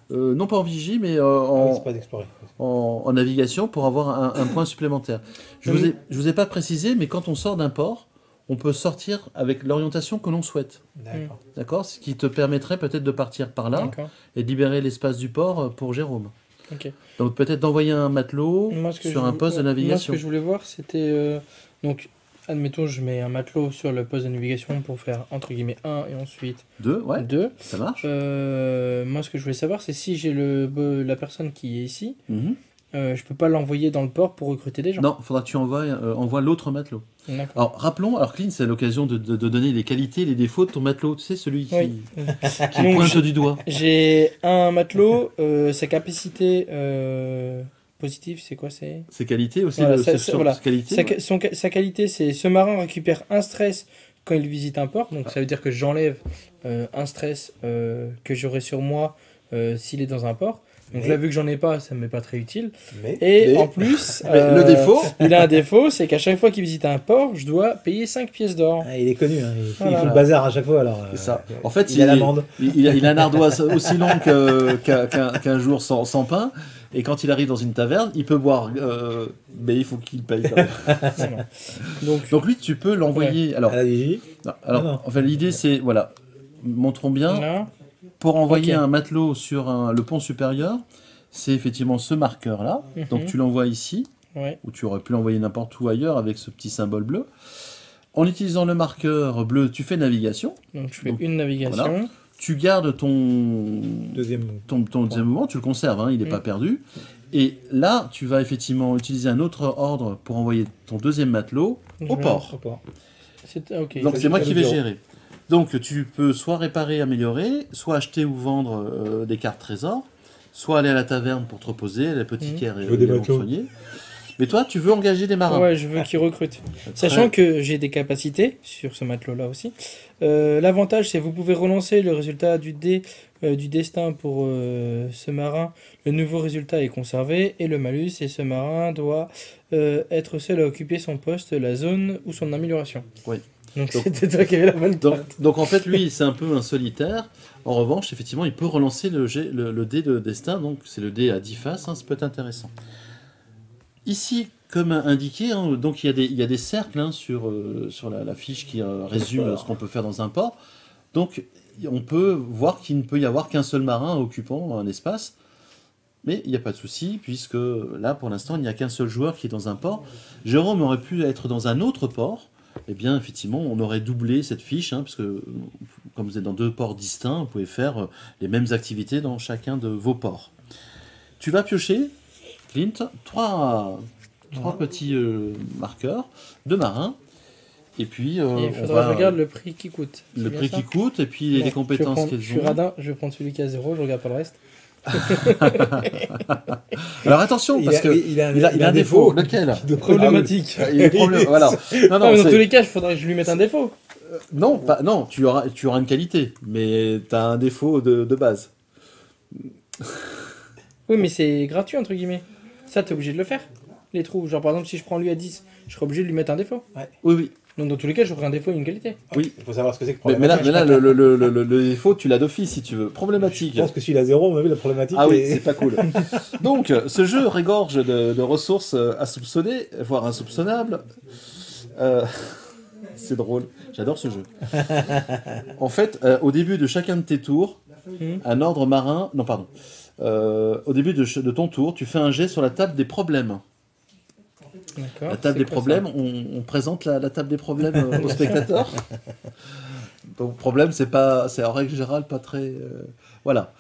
non pas en vigie, mais Ah oui, en, c'est pas d'explorer. en navigation pour avoir un point supplémentaire. Je vous ai pas précisé, mais quand on sort d'un port, on peut sortir avec l'orientation que l'on souhaite. D'accord. D'accord? Ce qui te permettrait peut-être de partir par là D'accord. et de libérer l'espace du port pour Jérôme. Ok. Donc peut-être d'envoyer un matelot Moi, ce que sur je un vou- poste de Moi, ce navigation. que je voulais voir, c'était... donc, admettons, je mets un matelot sur le poste de navigation pour faire, entre guillemets, 1 et ensuite 2, ouais, 2. ça marche. Moi, ce que je voulais savoir, c'est si j'ai la personne qui est ici, Mhm. je peux pas l'envoyer dans le port pour recruter des gens. Non, il faudra que tu envoies l'autre matelot. D'accord. Alors rappelons, Clint, c'est l'occasion de donner les qualités, les défauts de ton matelot. Tu sais, celui qui, Oui. qui Donc, pointe du doigt. J'ai un matelot, sa capacité positive, c'est quoi? C'est Ses qualités aussi, Voilà, ses voilà. qualités. sa qualité, c'est ce marin récupère un stress quand il visite un port. Donc ça veut dire que j'enlève un stress que j'aurai sur moi s'il est dans un port. Donc Mais- là, vu que j'en ai pas, ça me met pas très utile. Mais... Et en plus, Mais le défaut, il a un défaut, c'est qu'à chaque fois qu'il visite un port, je dois payer 5 pièces d'or. Ah, il est connu, hein. Il Voilà. faut le bazar à chaque fois. Alors, c'est ça. En fait, il a l'amende. il a une ardoise aussi longue qu'un jour sans pain. Et quand il arrive dans une taverne, il peut boire, mais il faut qu'il paye. Quand même. Voilà. Donc, Donc lui, tu peux l'envoyer. Alors, À la vigie. alors non. enfin, l'idée c'est, voilà, montrons bien. là, Pour envoyer Ok. un matelot sur le pont supérieur, c'est effectivement ce marqueur-là. Donc tu l'envoies ici, ouais. ou tu aurais pu l'envoyer n'importe où ailleurs avec ce petit symbole bleu. En utilisant le marqueur bleu, tu fais navigation. Donc je fais Donc, une navigation. voilà. Tu gardes ton Deuxième. deuxième mouvement, tu le conserves, hein, il n'est pas perdu. Et là, tu vas effectivement utiliser un autre ordre pour envoyer ton deuxième matelot Je au vais- port. Rapport. Ok. Donc Ça, c'est moi c'est qui le vais bureau. gérer. Donc tu peux soit réparer, améliorer, soit acheter ou vendre des cartes trésors, soit aller à la taverne pour te reposer, à l'apothicaire et Je veux des également matelots. soigner. Mais toi, tu veux engager des marins. Ouais, je veux qu'ils recrutent. Très- Sachant que j'ai des capacités sur ce matelot-là aussi. L'avantage, c'est que vous pouvez relancer le résultat du dé du destin pour ce marin. Le nouveau résultat est conservé. Et le malus, et ce marin doit être seul à occuper son poste, la zone ou son amélioration. Oui. Donc Donc- c'était toi qui avais la bonne carte. Donc en fait, lui, c'est un peu un solitaire. En revanche, effectivement, il peut relancer le dé de destin. Donc c'est le dé à 10 faces, hein, ça peut être intéressant. Ici, comme indiqué, hein, donc il y a des cercles hein, sur la fiche qui résume ce qu'on peut faire dans un port. Donc on peut voir qu'il ne peut y avoir qu'un seul marin occupant un espace. Mais il n'y a pas de souci, puisque là, pour l'instant, il n'y a qu'un seul joueur qui est dans un port. Jérôme aurait pu être dans un autre port. Eh bien, effectivement, on aurait doublé cette fiche, hein, parce que comme vous êtes dans 2 ports distincts, vous pouvez faire les mêmes activités dans chacun de vos ports. Tu vas piocher, Clint, trois petits marqueurs de marins. Et puis, Et il on faudra que va je regarde le prix qui coûte. le C'est bien prix ça qui coûte, et puis Bon, les compétences je suis qu'elles ont. radin, je vais prendre celui qui a 0, je regarde pas le reste. Alors attention, parce que il a un défaut. Lequel? Problématique. Il est voilà. Non, Non, mais dans c'est- tous les cas, il faudrait que je lui mette un défaut. non, tu auras une qualité, mais tu as un défaut de base. Oui, mais c'est gratuit, entre guillemets. Ça, t'es obligé de le faire. Les trous. Genre, par exemple, si je prends lui à 10, je serai obligé de lui mettre un défaut. Oui, oui. Donc, dans tous les cas, j'aurai un défaut et une qualité. Oui. Il faut savoir ce que c'est que Mais là, problématique. le défaut, tu l'as d'office si tu veux. Problématique. Je pense que celui-là 0, on a vu la problématique. Ah oui, et- c'est pas cool. Donc, ce jeu régorge de ressources à soupçonner, voire insoupçonnables. C'est drôle, j'adore ce jeu. En fait, au début de chacun de tes tours, un ordre marin... Non, pardon. Au début de ton tour, tu fais un jet sur la table des problèmes. D'accord. La table c'est des quoi, problèmes, on présente la table des problèmes aux spectateurs. Donc, problème, c'est en règle générale pas très... Voilà.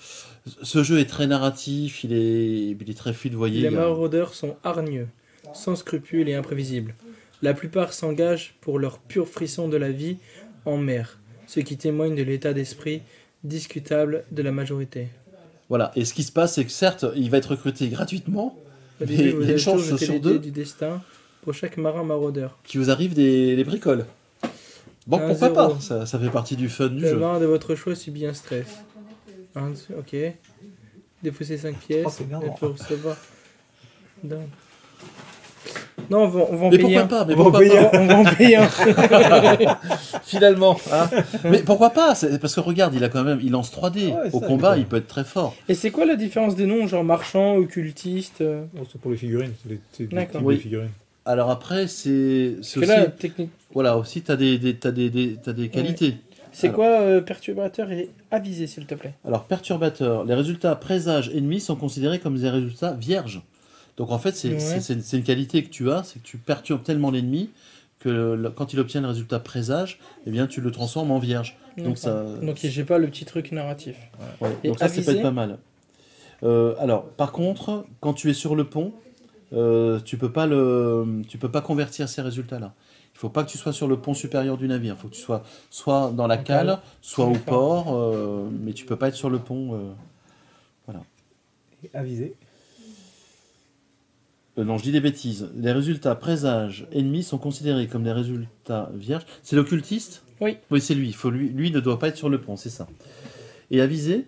Ce jeu est très narratif, il est très ça fluidoyé. Les maraudeurs sont hargneux, sans scrupules et imprévisibles. La plupart s'engagent pour leur pur frisson de la vie en mer, ce qui témoigne de l'état d'esprit discutable de la majorité. Voilà. Et ce qui se passe, c'est que certes, il va être recruté gratuitement, Au mais début, il vous y a avez une chance toujours jeté sur les dés 2 du destin pour chaque marin maraudeur. qu'il vous arrive des bricoles. Bon, Un pourquoi zéro. pas, ça fait partie du fun du Le jeu. marin de votre choix subit un stress. Ok. Défausser 5 pièces. Oh, c'est bien, Elle non. peut recevoir. Non. Non, on va en Mais payer pourquoi un. pas, mais On va pourquoi payer pas, On va en payer un. finalement. Hein. Mais pourquoi pas, parce que regarde, il lance 3D. Ouais, Au ça, combat, c'est il peut être très fort. Et c'est quoi la différence des noms, genre marchand, occultiste Oh, c'est pour les figurines. C'est des D'accord. types Oui. de figurines. Alors après, c'est Parce aussi... que là, technique. Voilà, aussi, t'as des qualités. C'est Alors. quoi perturbateur et avisé, s'il te plaît? Alors, perturbateur, les résultats présages ennemis sont considérés comme des résultats vierges. Donc en fait, Ouais. c'est une qualité que tu as, c'est que tu perturbes tellement l'ennemi que quand il obtient le résultat présage, eh bien tu le transformes en vierge. Donc ça, Donc j'ai pas le petit truc narratif. ouais, Et donc ça peut avisé être pas mal. Alors, par contre, quand tu es sur le pont, tu peux pas convertir ces résultats-là. Il faut pas que tu sois sur le pont supérieur du navire. Il faut que tu sois soit dans la En cale, cale. soit au D'accord. port, mais tu peux pas être sur le pont. Et avisé. Non, je dis des bêtises. Les résultats présages ennemis sont considérés comme des résultats vierges. C'est l'occultiste? Oui. Oui, c'est lui. Lui ne doit pas être sur le pont, c'est ça. Et avisé?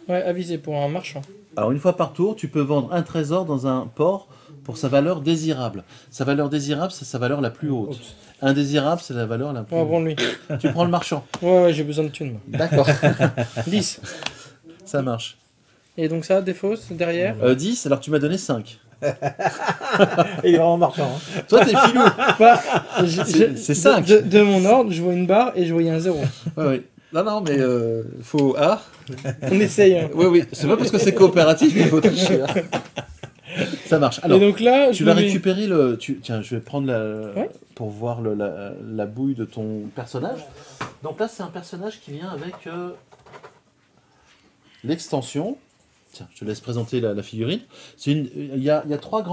Ouais, avisé pour un marchand. Alors, une fois par tour, tu peux vendre un trésor dans un port pour sa valeur désirable. Sa valeur désirable, c'est sa valeur la plus haute. Indésirable, c'est la valeur la plus On va haute. prendre lui. Tu prends le marchand. Ouais, j'ai besoin de thunes. moi. D'accord. 10. Ça marche. Et donc ça, défausse derrière. 10, alors tu m'as donné 5. Et il est vraiment marchand. Hein. Toi, t'es filou. Bah, C'est 5. De mon ordre, je vois une barre et je voyais un 0. Ouais, ouais. Non, mais faut... Ah, On essaye. Hein. oui. C'est pas parce que c'est coopératif qu'il faut tricher. Hein. Ça marche. Alors, et donc là, tu je vas me mets- récupérer Tiens, je vais prendre Ouais. pour voir la bouille de ton personnage. Donc là, c'est un personnage qui vient avec l'extension. Tiens, je te laisse présenter la figurine. Il y a trois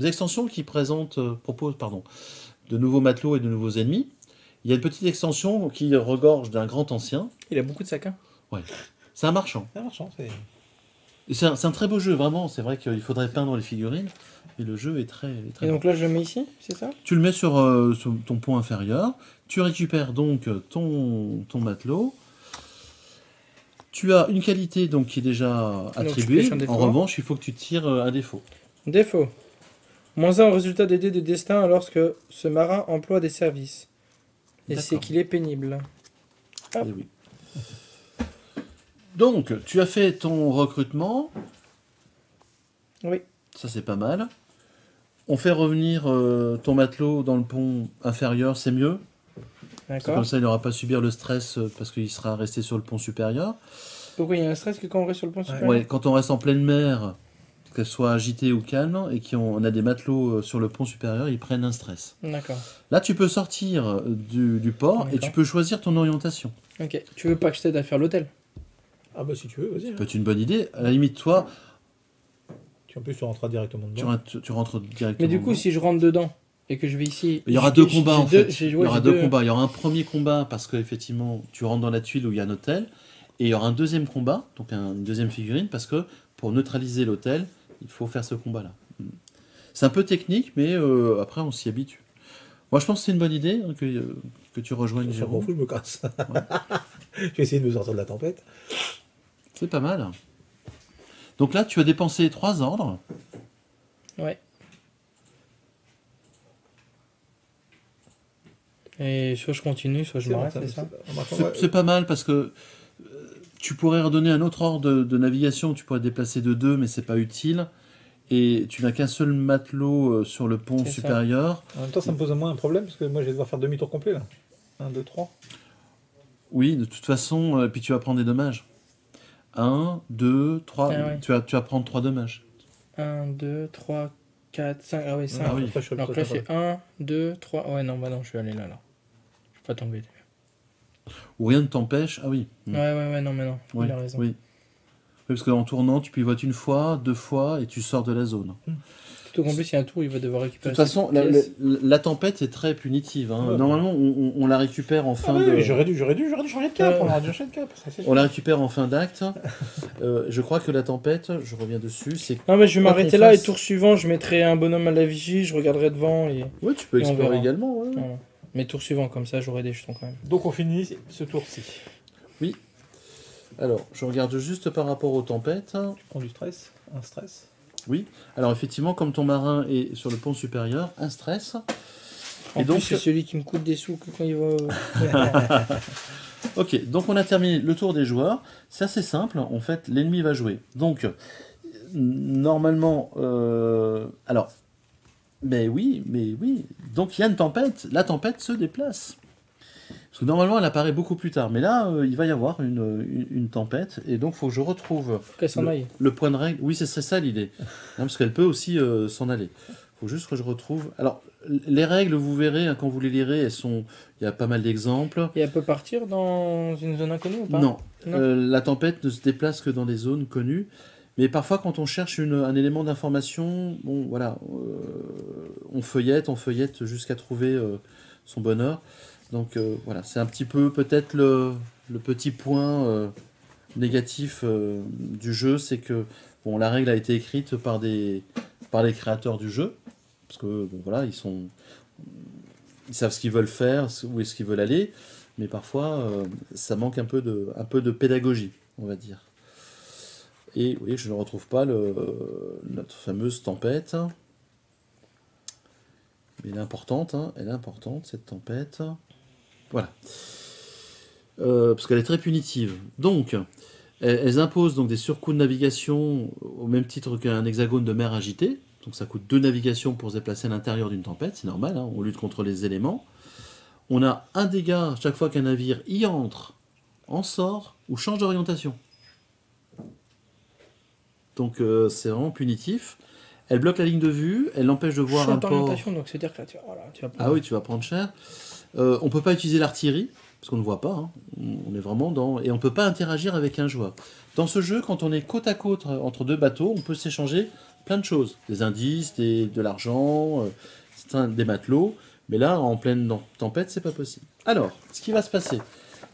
extensions qui proposent de nouveaux matelots et de nouveaux ennemis. Il y a une petite extension qui regorge d'un grand ancien. Il a beaucoup de sacs. Hein. C'est un marchand. C'est un marchand. C'est... C'est un très beau jeu, vraiment. C'est vrai qu'il faudrait peindre les figurines, mais le jeu est très Et beau. donc là, je le mets ici, c'est ça? Tu le mets sur ton pont inférieur. Tu récupères donc ton matelot. Tu as une qualité donc qui est déjà tu attribuée. pioches un défaut. En revanche, il faut que tu tires un défaut. Défaut. -1 au résultat des dés de destin lorsque ce marin emploie des services. Et c'est D'accord. qu'il est pénible. Hop. Eh oui. Donc, tu as fait ton recrutement. Oui. Ça, c'est pas mal. On fait revenir ton matelot dans le pont inférieur, c'est mieux. Parce que D'accord. comme ça, il n'aura pas à subir le stress parce qu'il sera resté sur le pont supérieur. Pourquoi il y a un stress que quand on reste sur le pont supérieur? Ouais, quand on reste en pleine mer, qu'elle soit agitée ou calme, et qu'on a des matelots sur le pont supérieur, ils prennent un stress. D'accord. Là, tu peux sortir du port et D'accord. tu peux choisir ton orientation. Ok. Tu veux pas que je t'aide à faire l'hôtel? Ah bah si tu veux, vas-y. Ça peut être une bonne idée. À la limite, toi, En plus, tu rentreras directement tu, dedans. tu rentres directement. Mais du coup, dedans. si je rentre dedans et que je vais ici... Il y aura j'ai- deux j'ai- combats j'ai en deux- fait. j'ai- Il y ouais, aura j'ai deux combats. Il y aura un premier combat parce qu'effectivement tu rentres dans la tuile où il y a un hôtel. Et il y aura un deuxième combat, donc une deuxième figurine, parce que pour neutraliser l'hôtel, il faut faire ce combat-là. C'est un peu technique, mais après on s'y habitue. Moi je pense que c'est une bonne idée hein, que tu rejoignes Je m'en Jérôme. fous, je me casse. Je vais essayer de me sortir de la tempête. C'est pas mal. Donc là tu as dépensé 3 ordres. Ouais. Et soit je continue, soit je m'arrête, c'est ça? C'est pas mal parce que tu pourrais redonner un autre ordre de navigation, tu pourrais te déplacer de 2, mais c'est pas utile. Et tu n'as qu'un seul matelot sur le pont C'est ça. supérieur. En même temps, ça me pose moins un problème parce que moi, je vais devoir faire demi-tour complet là. 1, 2, 3. Oui, de toute façon, puis tu vas prendre des dommages. 1, 2, 3. Ah ouais. Tu vas prendre 3 dommages. 1, 2, 3, 4, 5. Ah oui, 5. Ah oui. Après, je suis Donc là, c'est 1, 2, 3. Ouais, non, bah non, je vais aller là. Je vais pas t'embêter. Ou rien ne t'empêche. Ah oui. Ouais, non, mais non. Oui, Il a raison. oui. Oui, parce qu'en tournant, tu pivotes une fois, 2 fois, et tu sors de la zone. Surtout qu'en plus, il y a un tour, il va devoir De récupérer. toute façon, cette pièce. la tempête est très punitive. hein. Ouais. Normalement, on la récupère en fin de... J'aurais dû changer de cap. On aurait dû changer de cap. Ça, c'est On la récupère en fin d'acte. Je crois que la tempête, je reviens dessus, c'est... Non, mais je vais Quoi m'arrêter qu'on là et fasse. tour suivant, je mettrai un bonhomme à la vigie, je regarderai devant et. Ouais, tu peux Et on explorer verra. également. Ouais. Voilà. Mais tour suivant, comme ça, j'aurai des jetons quand même. Donc, on finit ce tour-ci. Alors, je regarde juste par rapport aux tempêtes. Prends du stress. Un stress. Oui. Alors, effectivement, comme ton marin est sur le pont supérieur, un stress. En Et plus, donc- c'est celui qui me coûte des sous que quand il va. Ok, donc on a terminé le tour des joueurs. C'est assez simple. En fait, l'ennemi va jouer. Donc, normalement... alors... Mais oui. Donc, il y a une tempête. La tempête se déplace. Parce que normalement, elle apparaît beaucoup plus tard. Mais là, il va y avoir une tempête. Et donc, il faut que je retrouve Faut qu'elle s'en aille. le point de règle. Oui, c'est ça l'idée. Hein, parce qu'elle peut aussi s'en aller. Il faut juste que je retrouve... Alors, les règles, vous verrez, hein, quand vous les lirez, elles sont... Il y a pas mal d'exemples. Et elle peut partir dans une zone inconnue ou pas? Non, Non. La tempête ne se déplace que dans des zones connues. Mais parfois, quand on cherche un élément d'information, bon, voilà, on feuillette jusqu'à trouver son bonheur. Donc voilà, c'est un petit peu peut-être le petit point négatif du jeu, c'est que bon, la règle a été écrite par les créateurs du jeu, parce que bon, voilà, ils savent ce qu'ils veulent faire, où est-ce qu'ils veulent aller, mais parfois ça manque un peu de pédagogie, on va dire. Et oui, je ne retrouve pas notre fameuse tempête. Mais elle est importante, hein, cette tempête. Voilà. Parce qu'elle est très punitive. Donc, elles imposent donc des surcoûts de navigation au même titre qu'un hexagone de mer agité. Donc ça coûte 2 navigations pour se déplacer à l'intérieur d'une tempête, c'est normal, hein, on lutte contre les éléments. On a un dégât chaque fois qu'un navire y entre, en sort ou change d'orientation. Donc c'est vraiment punitif. Elle bloque la ligne de vue, elle empêche de voir un Change port. d'orientation, donc c'est-à-dire que là, tu vas Ah oui, tu vas prendre cher. On ne peut pas utiliser l'artillerie, parce qu'on ne voit pas. Hein. On est vraiment dans... Et on ne peut pas interagir avec un joueur. Dans ce jeu, quand on est côte à côte entre deux bateaux, on peut s'échanger plein de choses. Des indices, de l'argent, des matelots. Mais là, en pleine tempête, c'est pas possible. Alors, ce qui va se passer,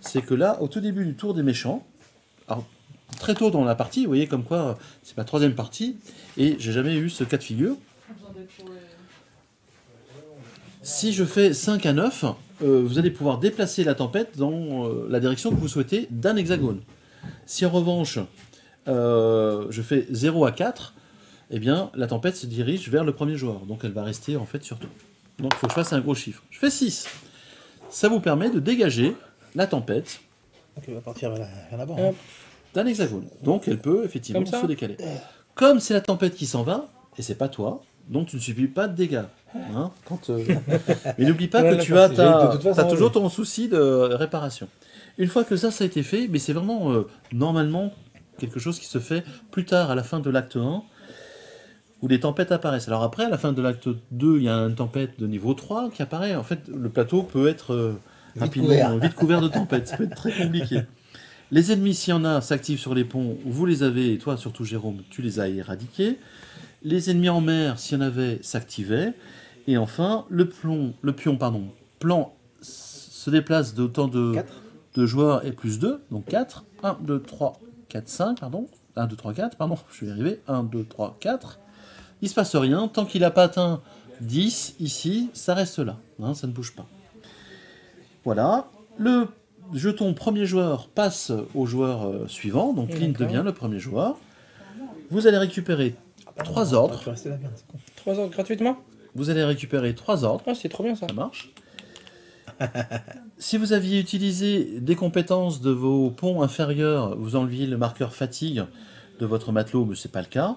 c'est que là, au tout début du tour des méchants, alors, très tôt dans la partie, vous voyez comme quoi c'est ma troisième partie, et j'ai jamais eu ce cas de figure. Si je fais 5 à 9, vous allez pouvoir déplacer la tempête dans la direction que vous souhaitez d'un hexagone. Si en revanche, je fais 0 à 4, eh bien, la tempête se dirige vers le premier joueur. Donc elle va rester en fait sur toi. Donc il faut que je fasse un gros chiffre. Je fais 6. Ça vous permet de dégager la tempête. Donc elle va partir vers là-bas. D'un hexagone. Donc elle peut effectivement Comme ça se décaler. Comme c'est la tempête qui s'en va, et c'est pas toi, donc tu ne subis pas de dégâts. Hein, mais n'oublie pas que tu as, toujours ton souci de réparation. Une fois que ça a été fait, mais c'est vraiment normalement quelque chose qui se fait plus tard à la fin de l'acte 1, où les tempêtes apparaissent. Alors après, à la fin de l'acte 2, il y a une tempête de niveau 3 qui apparaît. En fait, le plateau peut être rapidement vite couvert de tempêtes. Ça peut être très compliqué. Les ennemis, s'il y en a, s'activent sur les ponts. Vous les avez, et toi surtout Jérôme, tu les as éradiqués. Les ennemis en mer, s'il y en avait, s'activaient. Et enfin, le plan se déplace d'autant de joueurs et plus 2, donc 4. 1, 2, 3, 4, 5, pardon. 1, 2, 3, 4, pardon, je vais y arriver. 1, 2, 3, 4. Il ne se passe rien. Tant qu'il n'a pas atteint 10, ici, ça reste là. Hein, ça ne bouge pas. Voilà. Le jeton premier joueur passe au joueur suivant. Donc Clint devient le premier joueur. Vous allez récupérer 3 ordres. 3 ordres gratuitement? Vous allez récupérer 3 ordres. Ah, c'est trop bien ça. Ça marche. Si vous aviez utilisé des compétences de vos ponts inférieurs, vous enleviez le marqueur fatigue de votre matelot, mais ce n'est pas le cas.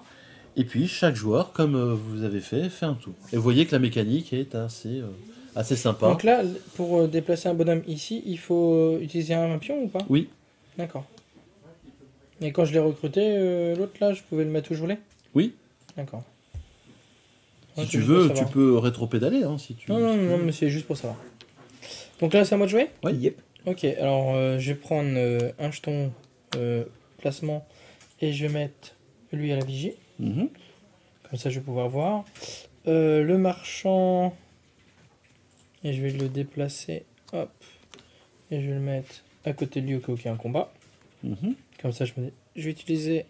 Et puis chaque joueur, comme vous avez fait un tour. Et vous voyez que la mécanique est assez sympa. Donc là, pour déplacer un bonhomme ici, il faut utiliser un pion ou pas? Oui. D'accord. Et quand je l'ai recruté, l'autre là, je pouvais le mettre où je voulais? Oui. D'accord. Si tu veux, tu peux rétro-pédaler. Hein, si tu... Non, mais c'est juste pour savoir. Donc là, c'est à moi de jouer? Oui. Yep. Ok, alors je vais prendre un jeton placement et je vais mettre lui à la vigie. Comme ça, je vais pouvoir voir. Le marchand, et je vais le déplacer. Hop. Et je vais le mettre à côté de lui au cas où il y a un combat. Comme ça, je vais utiliser...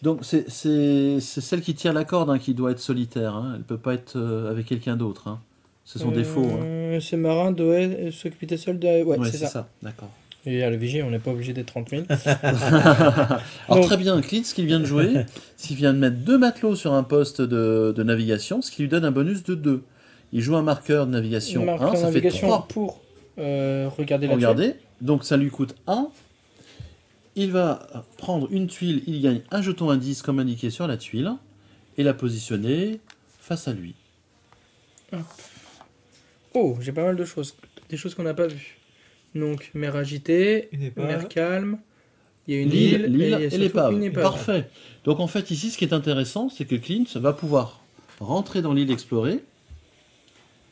Donc c'est celle qui tire la corde hein, qui doit être solitaire. Hein. Elle ne peut pas être avec quelqu'un d'autre. Hein. C'est son défaut. Hein. Ce marin doit s'occuper seul de... Ouais, c'est ça. D'accord. Et à la vigie, on n'est pas obligé d'être 30 000. Alors Donc... très bien, Clint, ce qu'il vient de jouer, c'est qu'il vient de mettre 2 matelots sur un poste de navigation, ce qui lui donne un bonus de 2. Il joue un marqueur de navigation 1, ça fait 3. Pour regarder la tuile. Donc ça lui coûte 1. Il va prendre une tuile, il gagne un jeton indice comme indiqué sur la tuile, et la positionner face à lui. Oh, j'ai pas mal de choses. Des choses qu'on n'a pas vues. Donc, mer agitée, mer calme, il y a une île et l'épave. Parfait. Donc en fait, ici, ce qui est intéressant, c'est que Clint va pouvoir rentrer dans l'île explorée.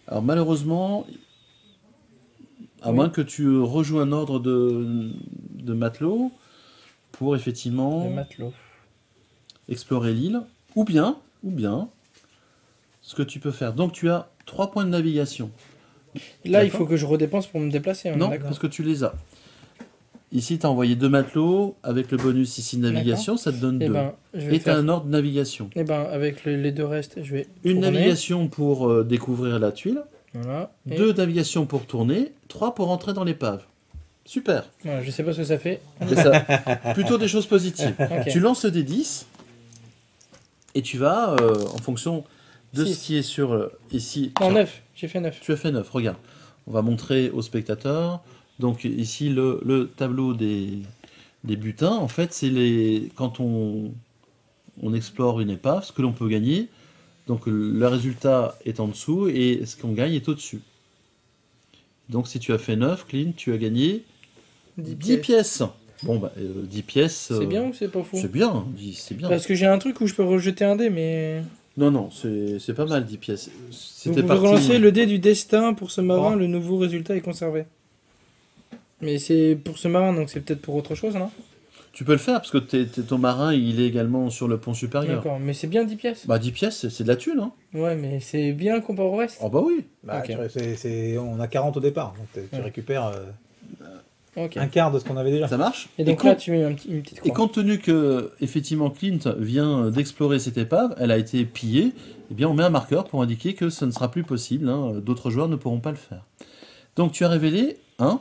Alors malheureusement, à moins que tu rejoues un ordre de matelot, pour effectivement explorer l'île, ou bien, ce que tu peux faire. Donc tu as 3 points de navigation. Là, il faut que je redépense pour me déplacer. Non, parce que tu les as. Ici, tu as envoyé 2 matelots, avec le bonus ici de navigation, ça te donne 2. Et tu as un ordre de navigation. Et ben, avec les 2 restes, je vais une navigation pour découvrir la tuile, voilà, 2 navigations pour tourner, 3 pour entrer dans l'épave. Super. Voilà, je sais pas ce que ça fait. Ça, plutôt des choses positives. Okay. Tu lances des 10 et tu vas, en fonction de 6. Ce qui est sur ici... Non, 9. J'ai fait 9. Tu as fait 9, regarde. On va montrer aux spectateurs. Donc ici, le tableau des butins, en fait, c'est quand on explore une épave, ce que l'on peut gagner. Donc le résultat est en dessous et ce qu'on gagne est au-dessus. Donc si tu as fait 9, Clint, tu as gagné 10 pièces. Bon, 10 pièces... C'est bien ou c'est pas fou? C'est bien, c'est bien. Parce que j'ai un truc où je peux rejeter un dé, mais... Non, c'est pas mal 10 pièces. Vous pouvez relancer le dé du destin pour ce marin, le nouveau résultat est conservé. Mais c'est pour ce marin, donc c'est peut-être pour autre chose, non? Tu peux le faire, parce que ton marin, il est également sur le pont supérieur. D'accord, mais c'est bien 10 pièces? Bah 10 pièces, c'est de la thune, hein. Ouais, mais c'est bien comparé au reste. Oh bah oui. On a 40 au départ, donc tu récupères... Ok. un quart de ce qu'on avait déjà. Ça marche? Et donc quand- là, tu mets une petite Et croix. compte tenu que, effectivement, Clint vient d'explorer cette épave, elle a été pillée, eh bien, on met un marqueur pour indiquer que ce ne sera plus possible, hein, d'autres joueurs ne pourront pas le faire. Donc, tu as révélé 1,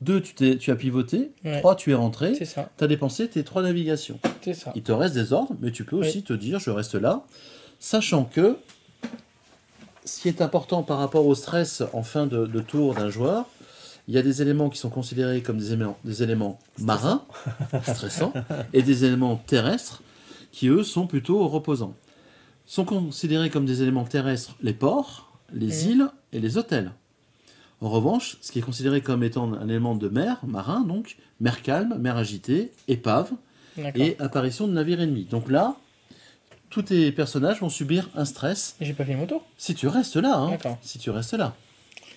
2, tu as pivoté, Ouais. 3, tu es rentré, C'est ça, tu as dépensé tes 3 navigations. c'est ça. Il te reste des ordres, mais tu peux Oui. aussi te dire, je reste là, sachant que ce qui est important par rapport au stress en fin de tour d'un joueur, il y a des éléments qui sont considérés comme des éléments marins, stressants, et des éléments terrestres, qui eux sont plutôt reposants. Sont considérés comme des éléments terrestres les ports, les îles et les hôtels. En revanche, ce qui est considéré comme étant un élément de mer, marin, donc, mer calme, mer agitée, épave, D'accord. et apparition de navires ennemis. Donc là, tous tes personnages vont subir un stress Et j'ai pas fait mon tour. si tu restes là. Hein. D'accord. Si tu restes là.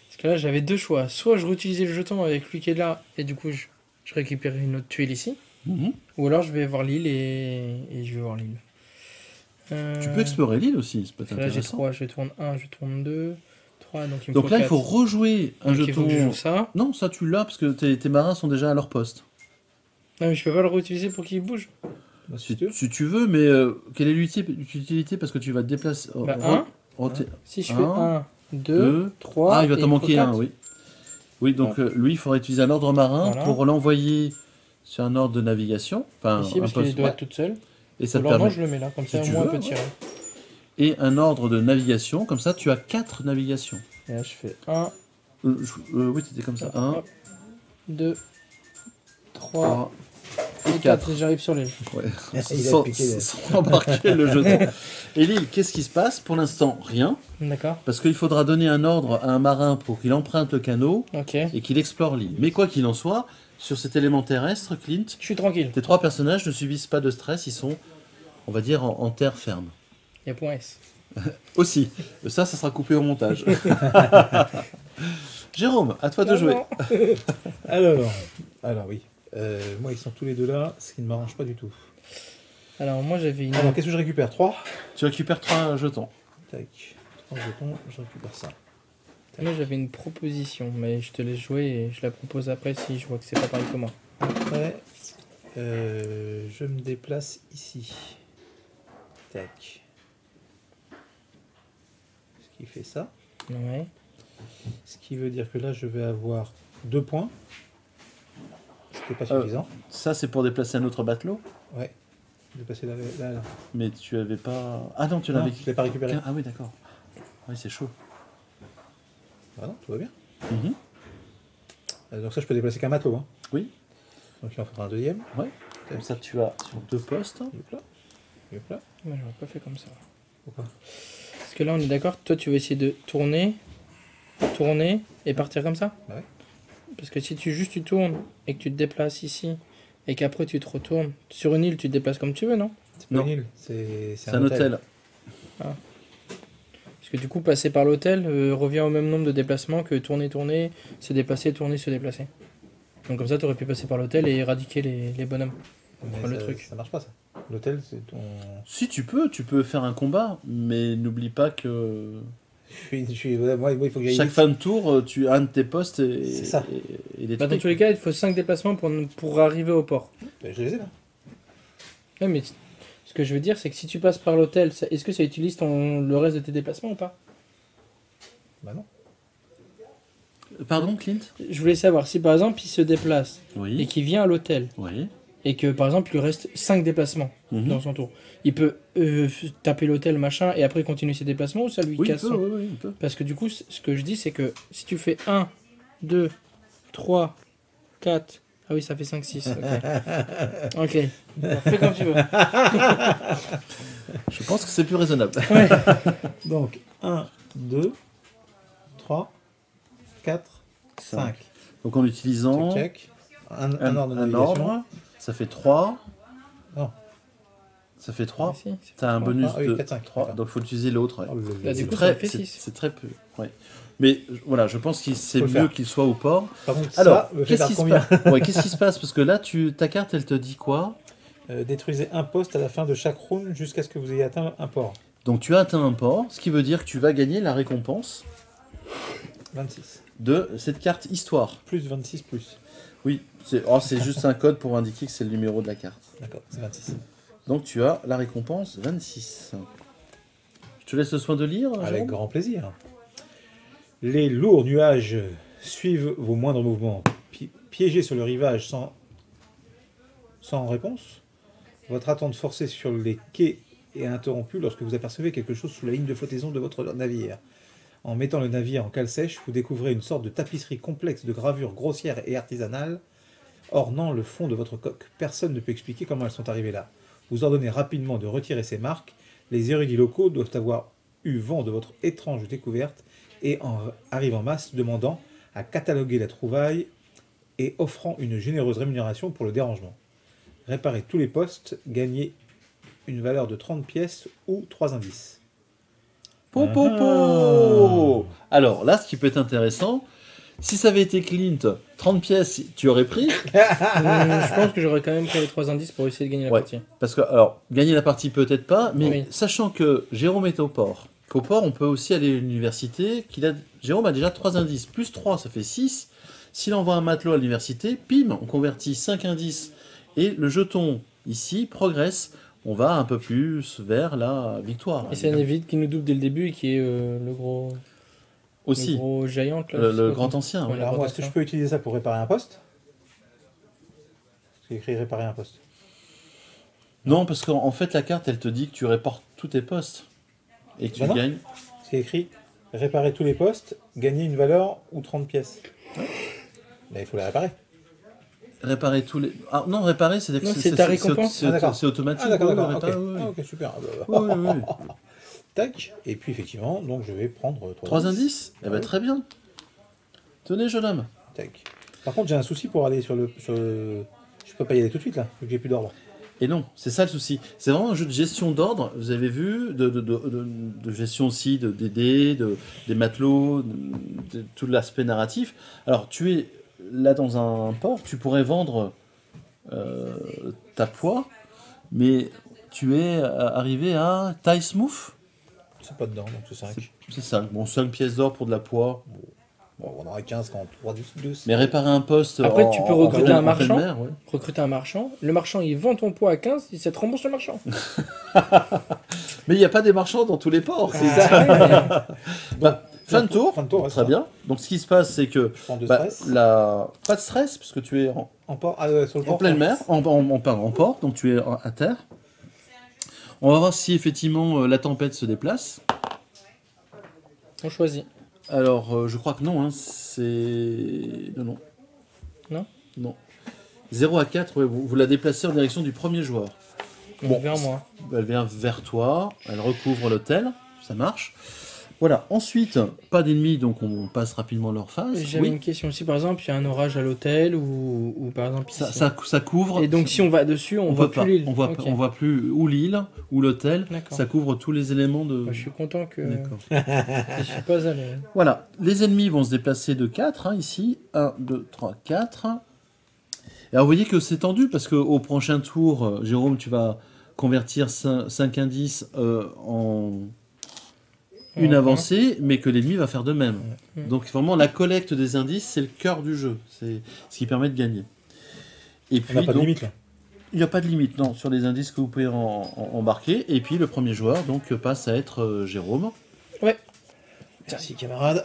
Parce que là, j'avais deux choix. Soit je réutilisais le jeton avec lui qui est là, et du coup, je récupérais une autre tuile ici. Mhm. Ou alors, je vais voir l'île et je vais voir l'île. Tu peux explorer l'île aussi, c'est peut-être Là, j'ai intéressant. 3, je tourne 1, je tourne 2, 3, donc il me Donc faut là, il 4. faut rejouer un Donc, il faut que je jeton. joue ça. Non, ça tu l'as parce que tes marins sont déjà à leur poste. Non, mais je peux pas le réutiliser pour qu'il bouge. Bah, Si tu veux, mais quelle est l'utilité parce que tu vas te déplacer. Bah, 1. Si je fais Un, 1, 2, 3. Ah, il va et t'en me faut manquer un, 4. oui. Oui, donc lui, il faudrait utiliser un ordre marin Voilà. pour l'envoyer sur un ordre de navigation. Enfin, Ici, parce un poste, qu'il doit ouais. être toute seule. Et ça te Alors, non, permet. je le mets là, comme ça, Si au tu moins, veux, on peut ouais. tirer. Et un ordre de navigation, comme ça, tu as 4 navigations. Et là, je fais 1, Oui, c'était comme ça. 1, 2, 3 3 et 4. Et j'arrive sur l'île. Ouais. Il a sans, piqué les- sans embarquer le jeton. Et l'île, qu'est-ce qui se passe? Pour l'instant, rien. D'accord. Parce qu'il faudra donner un ordre à un marin pour qu'il emprunte le canot Ok. et qu'il explore l'île. Mais quoi qu'il en soit, sur cet élément terrestre, Clint, Je suis tranquille. tes 3 personnages ne subissent pas de stress, ils sont, on va dire, en terre ferme. Il y a point S. Aussi. Ça sera coupé au montage. Jérôme, à toi de jouer. Alors oui. Moi, ils sont tous les deux là, ce qui ne m'arrange pas du tout. Alors, moi, j'avais une. Alors, qu'est-ce que je récupère? 3. Tu récupères 3 jetons. Tac. 3 jetons, je récupère ça. Moi, j'avais une proposition, mais je te laisse jouer et je la propose après si je vois que c'est pas pareil que moi. Après, je me déplace ici. Tac. Ce qui fait ça. Ouais. Ce qui veut dire que là, je vais avoir 2 points. Ce qui n'est pas suffisant. Ça, c'est pour déplacer un autre batelot. Ouais. Déplacer là. Mais tu avais pas. Ah non, tu Non, l'avais. je ne l'ai pas récupéré. Ah oui, d'accord. Oui, c'est chaud. Ah non, tout va bien. Mhm. Donc ça, je peux déplacer qu'un matelot. Hein. Oui. Donc il en faudra un deuxième. Ouais. Comme ça, tu as sur 2 postes. Hop là. Hop là. Moi, j'aurais pas fait comme ça. Pourquoi? Parce que là, on est d'accord, toi, tu vas essayer de tourner et partir comme ça. Bah ouais. Parce que si tu tournes et que tu te déplaces ici et qu'après tu te retournes sur une île, tu te déplaces comme tu veux, non? C'est pas Non. une île, c'est C'est un hôtel. Parce que du coup, passer par l'hôtel revient au même nombre de déplacements que tourner, se déplacer, tourner, se déplacer. Donc comme ça, tu aurais pu passer par l'hôtel et éradiquer les bonhommes. Mais Enfin, le ça, truc. ça marche pas ça. L'hôtel, c'est ton. Si tu peux faire un combat, mais n'oublie pas que Moi, il faut que j'aille chaque vite. fin de tour, tu as un de tes postes C'est ça. et des Bah, dans trucs. tous les cas, il faut 5 déplacements pour arriver au port. Ben, je les ai là. Ouais, mais ce que je veux dire, c'est que si tu passes par l'hôtel, est-ce que ça utilise le reste de tes déplacements ou pas? Bah non. Pardon, Clint? Je voulais savoir si par exemple il se déplace et Oui. qu'il vient à l'hôtel Oui. et que par exemple il lui reste 5 déplacements Mhm. dans son tour, il peut taper l'hôtel machin et après continuer ses déplacements ou ça lui Oui, il casse peut, son- oui, il peut. Parce que du coup, ce que je dis, c'est que si tu fais 1, 2, 3, 4. Ah oui, ça fait 5, 6. Ok. Ok. Alors, fais comme tu veux. Je pense que c'est plus raisonnable. Donc, 1, 2, 3, 4, 5. Donc en utilisant Check. Un ordre de un navigation. ordre, ça fait 3. Non. Ça fait 3. Ah, si, c'est Tu as un trois. bonus Ah oui, de 4, 5, 3. d'accord. Donc il faut utiliser l'autre. ouais. Oh, Là, du C'est coup, ça très, fait c'est- 6. c'est très peu. Ouais. Mais voilà, je pense que c'est Faut le mieux faire. qu'il soit au port. Par contre, Alors, ça, me fait qu'est-ce faire qui se combien passe ouais, qu'est-ce qui se passe? Parce que là, ta carte, elle te dit quoi? Détruisez un poste à la fin de chaque round jusqu'à ce que vous ayez atteint un port. Donc tu as atteint un port, ce qui veut dire que tu vas gagner la récompense 26. de cette carte histoire. Plus 26 plus. Oui, c'est juste un code pour indiquer que c'est le numéro de la carte. D'accord, c'est 26. Donc tu as la récompense 26. Je te laisse le soin de lire. Avec Jérôme. grand plaisir. Les lourds nuages suivent vos moindres mouvements. Piégés sur le rivage sans réponse. Votre attente forcée sur les quais est interrompue lorsque vous apercevez quelque chose sous la ligne de flottaison de votre navire. En mettant le navire en cale sèche, vous découvrez une sorte de tapisserie complexe de gravures grossières et artisanales ornant le fond de votre coque. Personne ne peut expliquer comment elles sont arrivées là. Vous ordonnez rapidement de retirer ces marques. Les érudits locaux doivent avoir eu vent de votre étrange découverte et arrivent en masse demandant à cataloguer la trouvaille et offrant une généreuse rémunération pour le dérangement. Réparez tous les postes, gagnez une valeur de 30 pièces ou 3 indices. Po. Alors là, ce qui peut être intéressant, si ça avait été Clint, 30 pièces, tu aurais pris. Je pense que j'aurais quand même pris les 3 indices pour essayer de gagner la Ouais. partie. Parce que, alors, gagner la partie peut-être pas, mais Oui. sachant que Jérôme est au port, qu'au port, on peut aussi aller à l'université, Jérôme a déjà 3 indices, plus 3, ça fait 6. S'il envoie un matelot à l'université, pim, on convertit 5 indices, et le jeton, ici, progresse. On va un peu plus vers la victoire. Et c'est un évite qui nous double dès le début et qui est le gros Aussi, giant. Là, le je sais pas grand comment- ancien. Ouais. ouais. Alors moi, est-ce que je peux utiliser ça pour réparer un poste? C'est écrit réparer un poste. Non, parce qu'en fait, la carte, elle te dit que tu réportes tous tes postes, et que tu Bah non. gagnes. C'est écrit réparer tous les postes, gagner une valeur ou 30 pièces. Là, il faut les réparer. Réparer tous les... Ah non, réparer, c'est Non, c'est ta récompense. Ah, d'accord. c'est automatique. Ah d'accord, oui, d'accord. Ok, réparer, oui, oui. Ah, ok, super. Oui, oui, oui. Tac. Et puis effectivement, donc je vais prendre 3 indices. Eh ben, Ouais. très bien. Tenez, jeune homme. Tac. Par contre, j'ai un souci pour aller sur le... Je peux pas y aller tout de suite là, vu que j'ai plus d'ordre. Et non, c'est ça le souci. C'est vraiment un jeu de gestion d'ordre, vous avez vu, de gestion aussi des dés, des matelots, de tout l'aspect narratif. Alors, tu es là dans un port, tu pourrais vendre ta poix, mais tu es arrivé à taille smooth. C'est pas dedans, donc c'est 5. C'est ça. Bon, 5 pièces d'or pour de la poids. Bon, on aura 15 quand 3 2. Mais réparer un poste. Après, tu peux recruter un en pleine marchand. mer, ouais. Recruter un marchand. Le marchand, il vend ton poids à 15, ça te rembourse le marchand. Mais il n'y a pas des marchands dans tous les ports. c'est ça. Ah, Bah, fin de tour. Fin de tour, ouais, Très ça. bien. Donc, ce qui se passe, c'est que Je prends 2 bah, stress. pas de stress, puisque tu es En port, ah, ouais, sur le en port, pleine ça. mer, en port, donc tu es à terre. On va voir si effectivement la tempête se déplace. on choisit. Alors, je crois que non, hein, c'est... Non. Non. Non. 0 à 4, ouais, vous la déplacez en direction du premier joueur. Bon. Vers moi. Elle vient vers toi, elle recouvre l'hôtel, ça marche. Voilà, ensuite, pas d'ennemis, donc on passe rapidement leur phase. J'avais Oui, une question. Si par exemple il y a un orage à l'hôtel ou par exemple ici. ça couvre. Et donc si on va dessus, on voit peut pas. plus l'île. On voit, Ok. on voit plus ou l'île ou l'hôtel. D'accord. Ça couvre tous les éléments de. Moi, je suis content que D'accord. je suis pas allé. Voilà, les ennemis vont se déplacer de 4 ici. 1, 2, 3, 4. Et alors vous voyez que c'est tendu parce qu'au prochain tour, Jérôme, tu vas convertir 5 indices en une Mhm. avancée, mais que l'ennemi va faire de même. Mhm. Donc vraiment, la collecte des indices, c'est le cœur du jeu. C'est ce qui permet de gagner. Et On puis, n'a pas de donc, limite là. il n'y a pas de limite, non, sur les indices que vous pouvez embarquer. Et puis le premier joueur donc passe à être Jérôme. Merci camarade.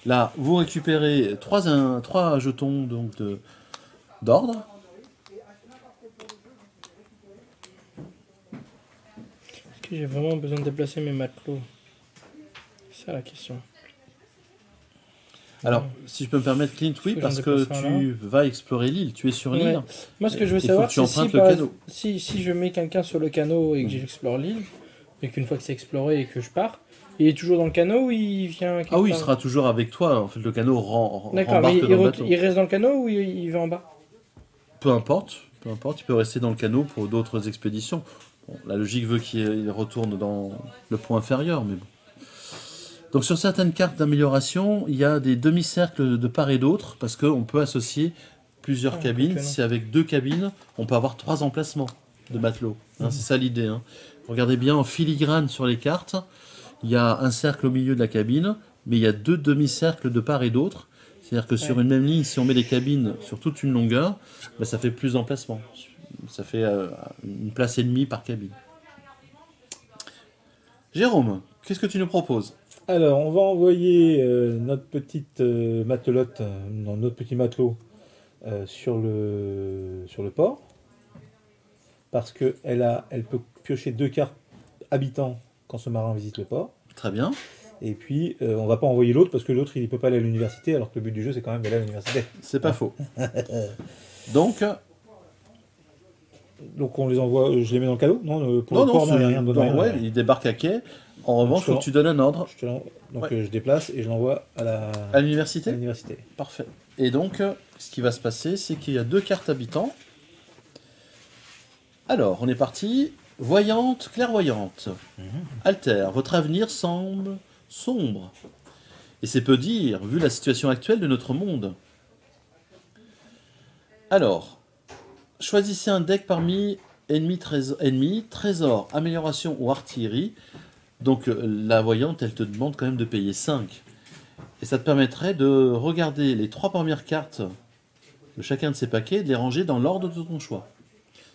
Là, vous récupérez 3 jetons donc d'ordre. Est-ce que j'ai vraiment besoin de déplacer mes matelots? C'est ça la question. Alors, si je peux me permettre, Clint, oui, Faut que parce j'en que déplace un, tu vas explorer l'île, tu es sur l'île. Ouais. Moi, ce que je veux Il faut savoir, que tu c'est si, empruntes le par- canot. si je mets quelqu'un sur le canot et que j'explore l'île, et qu'une fois que c'est exploré et que je pars, il est toujours dans le canot ou il vient quelque Ah oui, il part sera toujours avec toi. En fait, le canot D'accord, rembarque mais dans le bateau. il reste dans le canot ou il va en bas? Peu importe, il peut rester dans le canot pour d'autres expéditions. Bon, la logique veut qu'il retourne dans le point inférieur, mais bon. Donc sur certaines cartes d'amélioration, il y a des demi-cercles de part et d'autre, parce qu'on peut associer plusieurs Ah, cabines. quoique non. Si avec 2 cabines, on peut avoir 3 emplacements de matelots. Hein, c'est ça l'idée. Hein. Regardez bien en filigrane sur les cartes, il y a un cercle au milieu de la cabine, mais il y a 2 demi-cercles de part et d'autre. C'est-à-dire que sur une même ligne, si on met des cabines sur toute une longueur, bah, ça fait plus d'emplacements. Ça fait une place et demie par cabine. Jérôme, qu'est-ce que tu nous proposes? Alors, on va envoyer notre petite matelote, notre petit matelot, sur le port. Parce elle peut piocher 2 cartes habitants quand ce marin visite le port. Très bien. Et puis, on va pas envoyer l'autre parce que l'autre, il peut pas aller à l'université, alors que le but du jeu, c'est quand même d'aller à l'université. C'est pas faux. Donc on les envoie, je les mets dans le cadeau? Non, pour le port, non, il n'y a rien de non, ouais, rien. il débarque à quai. En revanche, il faut que tu donnes un ordre. Donc Ouais. je déplace et je l'envoie À l'université. l'université. Parfait. Et donc, ce qui va se passer, c'est qu'il y a 2 cartes habitants. Alors, on est parti. Voyante, clairvoyante. Alter, votre avenir semble sombre. Et c'est peu dire, vu la situation actuelle de notre monde. Alors, choisissez un deck parmi ennemi, trésor, amélioration ou artillerie. Donc, la voyante, elle te demande quand même de payer 5. Et ça te permettrait de regarder les 3 premières cartes de chacun de ces paquets et de les ranger dans l'ordre de ton choix.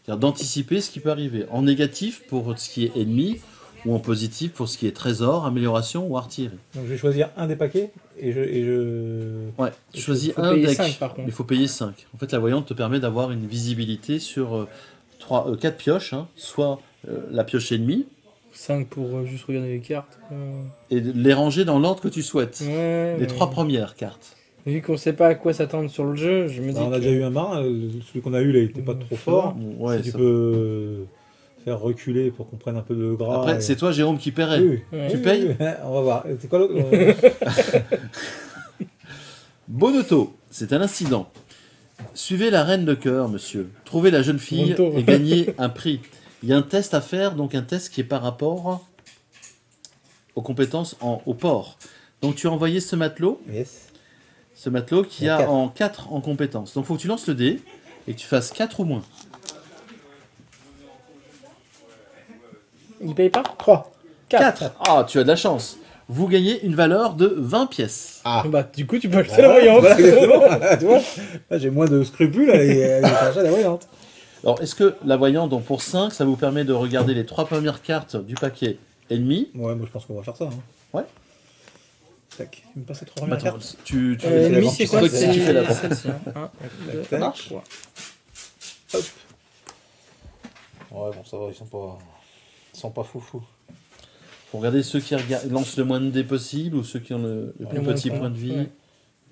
C'est-à-dire d'anticiper ce qui peut arriver. En négatif pour ce qui est ennemi, ou en positif pour ce qui est trésor, amélioration ou artillerie. Donc je vais choisir un des paquets et je... Ouais, tu choisis faut un payer deck. 5, par contre. Il faut payer 5. En fait, la voyante te permet d'avoir une visibilité sur 4 pioches, hein, soit la pioche ennemie, 5 pour juste regarder les cartes. et de les ranger dans l'ordre que tu souhaites. Ouais, Les 3 premières cartes. Vu qu'on sait pas à quoi s'attendre sur le jeu, je me dis on a que- déjà eu un marin, celui qu'on a eu là, il était pas trop fort. Ouais, si tu ça- peux faire reculer pour qu'on prenne un peu de gras. Après, c'est toi, Jérôme, qui paierait. Oui, Ouais. Tu payes On va voir. C'est quoi l'autre Bonotto, c'est un incident. Suivez la reine de cœur, monsieur. Trouvez la jeune fille Bonotto. et gagnez un prix. Il y a un test à faire, donc un test qui est par rapport aux compétences au port. Donc tu as envoyé ce matelot Yes. qui Il y a a quatre. en 4 en compétences. Donc il faut que tu lances le dé et que tu fasses 4 ou moins. Il paye pas 3. 4. Ah, tu as de la chance. Vous gagnez une valeur de 20 pièces. Ah. Bah, du coup, tu peux acheter la voyante. Voilà, exactement. Tu vois Là, j'ai moins de scrupules à aller chercher la voyante. Alors, est-ce que la voyante, donc pour 5, ça vous permet de regarder les 3 premières cartes du paquet ennemi? Ouais, moi je pense qu'on va faire ça. Hein. Ouais. Tac. Tu me passes les 3 premières Attends, cartes. tu Ennemi, la c'est banque, quoi? tu fais- tu fais la banque. celle-ci. Hein. 1, 2, Tac. marche. 3. Ouais, bon, ça va, ils sont pas foufou. Faut regarder ceux qui lancent le moins de dés possible ou ceux qui ont le plus moins de petit points. point de vie. Ouais.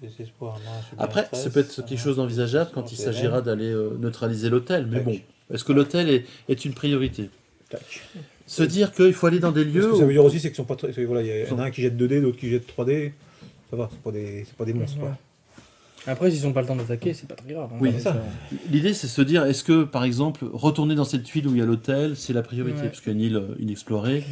Désespoir, non, je suis Après, bien ça stress, peut être quelque chose d'envisageable quand il s'agira d'aller neutraliser l'hôtel. Mais Tac. bon, est-ce que l'hôtel est une priorité? Tac. Se dire qu'il faut aller dans des Ce lieux que ça où... veut dire aussi, c'est qu'ils sont pas très. Voilà, il y en a un qui jette 2D, l'autre qui jette 3D. Ça va, c'est pas des monstres. Ouais. Quoi. Après, s'ils ont pas le temps d'attaquer, c'est pas très grave. hein. Oui, c'est ça. L'idée, c'est de se dire, est-ce que, par exemple, retourner dans cette ville où il y a l'hôtel, c'est la priorité? Ouais. Parce qu'il y a une île inexplorée.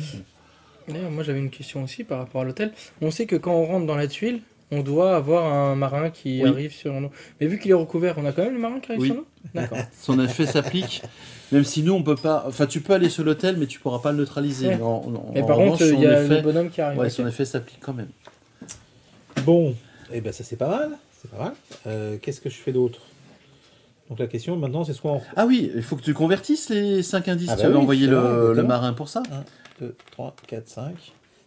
D'ailleurs, moi j'avais une question aussi par rapport à l'hôtel. On sait que quand on rentre dans la tuile, on doit avoir un marin qui Oui. arrive sur nous. Mais vu qu'il est recouvert, on a quand même le marin qui arrive Oui. sur nous. D'accord. Son effet s'applique, même si nous, on peut pas... Enfin, tu peux aller sur l'hôtel, mais tu pourras pas le neutraliser. Ouais. Mais En par revanche, contre, il y son a effet- le bonhomme qui arrive. Ouais, ok. son effet s'applique quand même. Bon, et ben ça c'est pas mal. C'est pas mal. Qu'est-ce que je fais d'autre? Donc la question maintenant, c'est soit on. Ah oui, il faut que tu convertisses les 5 indices. Ah Tu bah avais oui, envoyé c'est vrai, le exactement. marin pour ça. 1, 2, 3, 4, 5.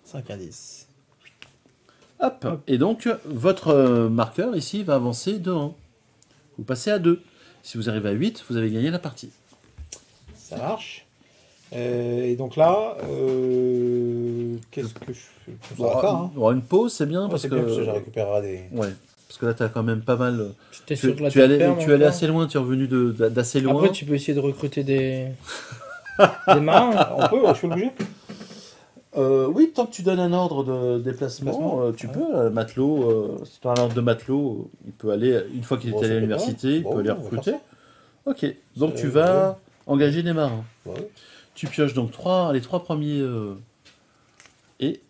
5 indices. Hop. Et donc, votre marqueur ici va avancer de 1. Vous passez à 2. Si vous arrivez à 8, vous avez gagné la partie. Ça marche. Et donc là, qu'est-ce que je fais? Ça va pas, hein. Bon, une pause, c'est bien, Ouais, parce c'est que... bien parce que je récupérerai des. Ouais, parce que là, tu as quand même pas mal... T'es Tu, sur la tu es allé, terre ferme tu es allé encore. assez loin, tu es revenu d'assez loin. Après, tu peux essayer de recruter des marins. On peut, je peux le bouger. Oui, tant que tu donnes un ordre de déplacement, tu peux. Matelot, si tu as un ordre de matelot, il peut aller, une fois qu'il Bon, est allé ça à peut l'université, il pas. peut aller Bon, on va recruter. faire Ok, donc C'est- tu vas engager des marins. Ouais. Tu pioches donc les 3 premiers et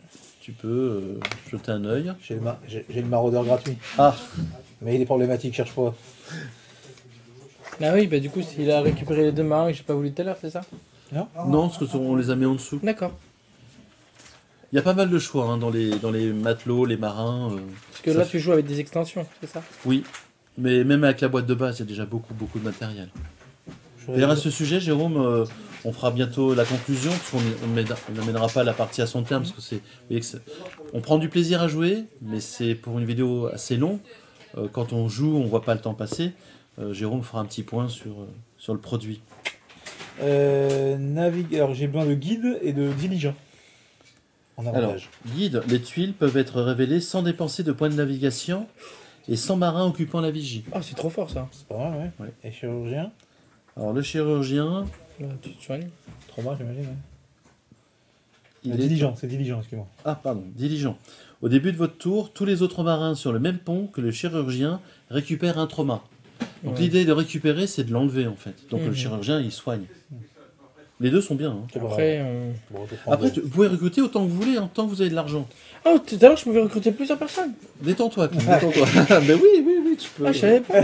tu peux jeter un œil. J'ai le maraudeur gratuit. Ah, Mais il est problématique, cherche pas. Ah oui, bah du coup, s'il a récupéré les 2 marins que j'ai pas voulu tout à l'heure, c'est ça? non, parce qu'on les a mis en dessous. D'accord. Il y a pas mal de choix hein, dans les matelots, les marins. Parce que là, tu joues avec des extensions, c'est ça? Oui, mais même avec la boîte de base, il y a déjà beaucoup de matériel. D'ailleurs, à ce sujet, Jérôme, on fera bientôt la conclusion, parce qu'on n'amènera pas la partie à son terme, parce que on prend du plaisir à jouer, mais c'est pour une vidéo assez longue. Quand on joue, on voit pas le temps passer. Jérôme fera un petit point sur le produit. Alors j'ai besoin de guide et de diligent. En Alors, avantage. guide, les tuiles peuvent être révélées sans dépenser de points de navigation et sans marin occupant la vigie. Ah, c'est trop fort ça. C'est pas mal, ouais. Ouais. Et chirurgien, Alors, le chirurgien, Là, tu te soignes. trauma, j'imagine. Ouais. il est... Diligent, c'est diligent, excuse-moi. Ah, pardon, diligent. Au début de votre tour, tous les autres marins sur le même pont que le chirurgien récupèrent un trauma. Donc Ouais. l'idée de récupérer, c'est de l'enlever en fait. Donc le Mhm. chirurgien, il soigne. Les deux sont bien. Hein. Après, Bon, on peut prendre Après, vous pouvez recruter autant que vous voulez, hein, tant que vous avez de l'argent. oh, tout à l'heure, je pouvais recruter plusieurs personnes. Détends-toi, Kim, détends-toi. Mais oui, tu peux. Ah, je savais pas.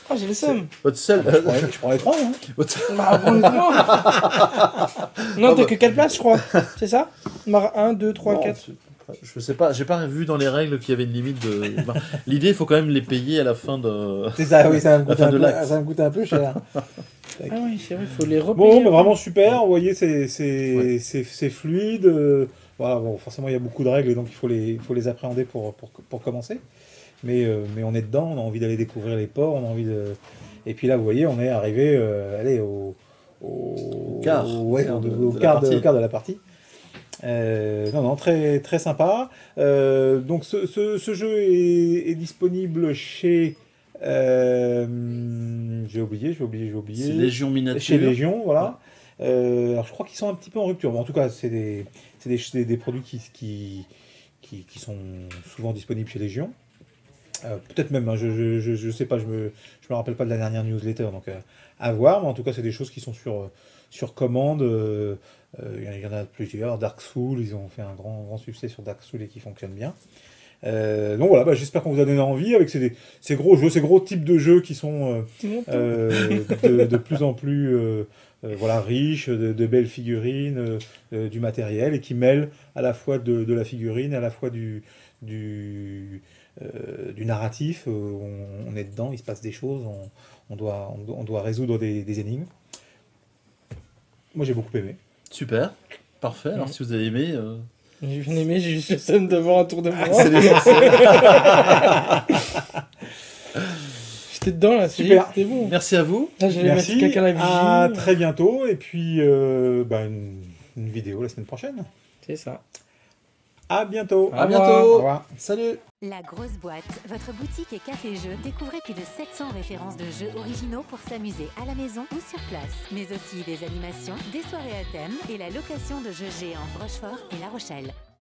Ah, j'ai le seum. Votre seul... je prends les trois, hein. Bah, on est trois. Non, t'as que 4 places, je crois. C'est ça? 1, 2, 3, 4. Je sais pas, j'ai pas vu dans les règles qu'il y avait une limite de... L'idée, il faut quand même les payer à la fin de... C'est ça, oui, ça va me La coûter fin un de peu, l'acte. ça va me coûter un peu cher. Ah oui, c'est vrai, il faut les repayer. Bon, bah, vraiment super, vous voyez, c'est fluide. Voilà, bon, forcément, il y a beaucoup de règles, et donc il faut les appréhender pour commencer. Mais on est dedans, on a envie d'aller découvrir les ports, on a envie de... Et puis là, vous voyez, on est arrivé au quart. Ouais, au quart de la partie. Non, très, très sympa. Donc ce jeu est disponible chez... j'ai oublié. C'est Légion Miniature. Chez Légion, voilà. Alors je crois qu'ils sont un petit peu en rupture. Bon, en tout cas, c'est des produits qui sont souvent disponibles chez Légion. Peut-être même, hein, je sais pas, je me rappelle pas de la dernière newsletter, donc à voir. Mais en tout cas, c'est des choses qui sont sur commande. Il y en a plusieurs. Dark Souls, ils ont fait un grand succès sur Dark Souls et qui fonctionne bien. Donc voilà, bah, j'espère qu'on vous a donné envie avec ces gros jeux, ces gros types de jeux qui sont de plus en plus voilà, riches, de belles figurines, du matériel, et qui mêlent à la fois de la figurine, à la fois du narratif. On est dedans, il se passe des choses, on doit résoudre des énigmes. Moi j'ai beaucoup aimé. Super, parfait. Alors si vous avez aimé... J'ai bien aimé, j'ai juste le seum de voir un tour de bras. J'étais dedans là, Super. c'était bon. Merci à vous. Là, j'allais mettre Merci, quelqu'un à la vigie. à très bientôt, et puis une vidéo la semaine prochaine. C'est ça. À bientôt. À Au bientôt. revoir. Au revoir. Salut. La grosse boîte, votre boutique et café-jeu. Découvrez plus de 700 références de jeux originaux pour s'amuser à la maison ou sur place. Mais aussi des animations, des soirées à thème et la location de jeux géants Rochefort et La Rochelle.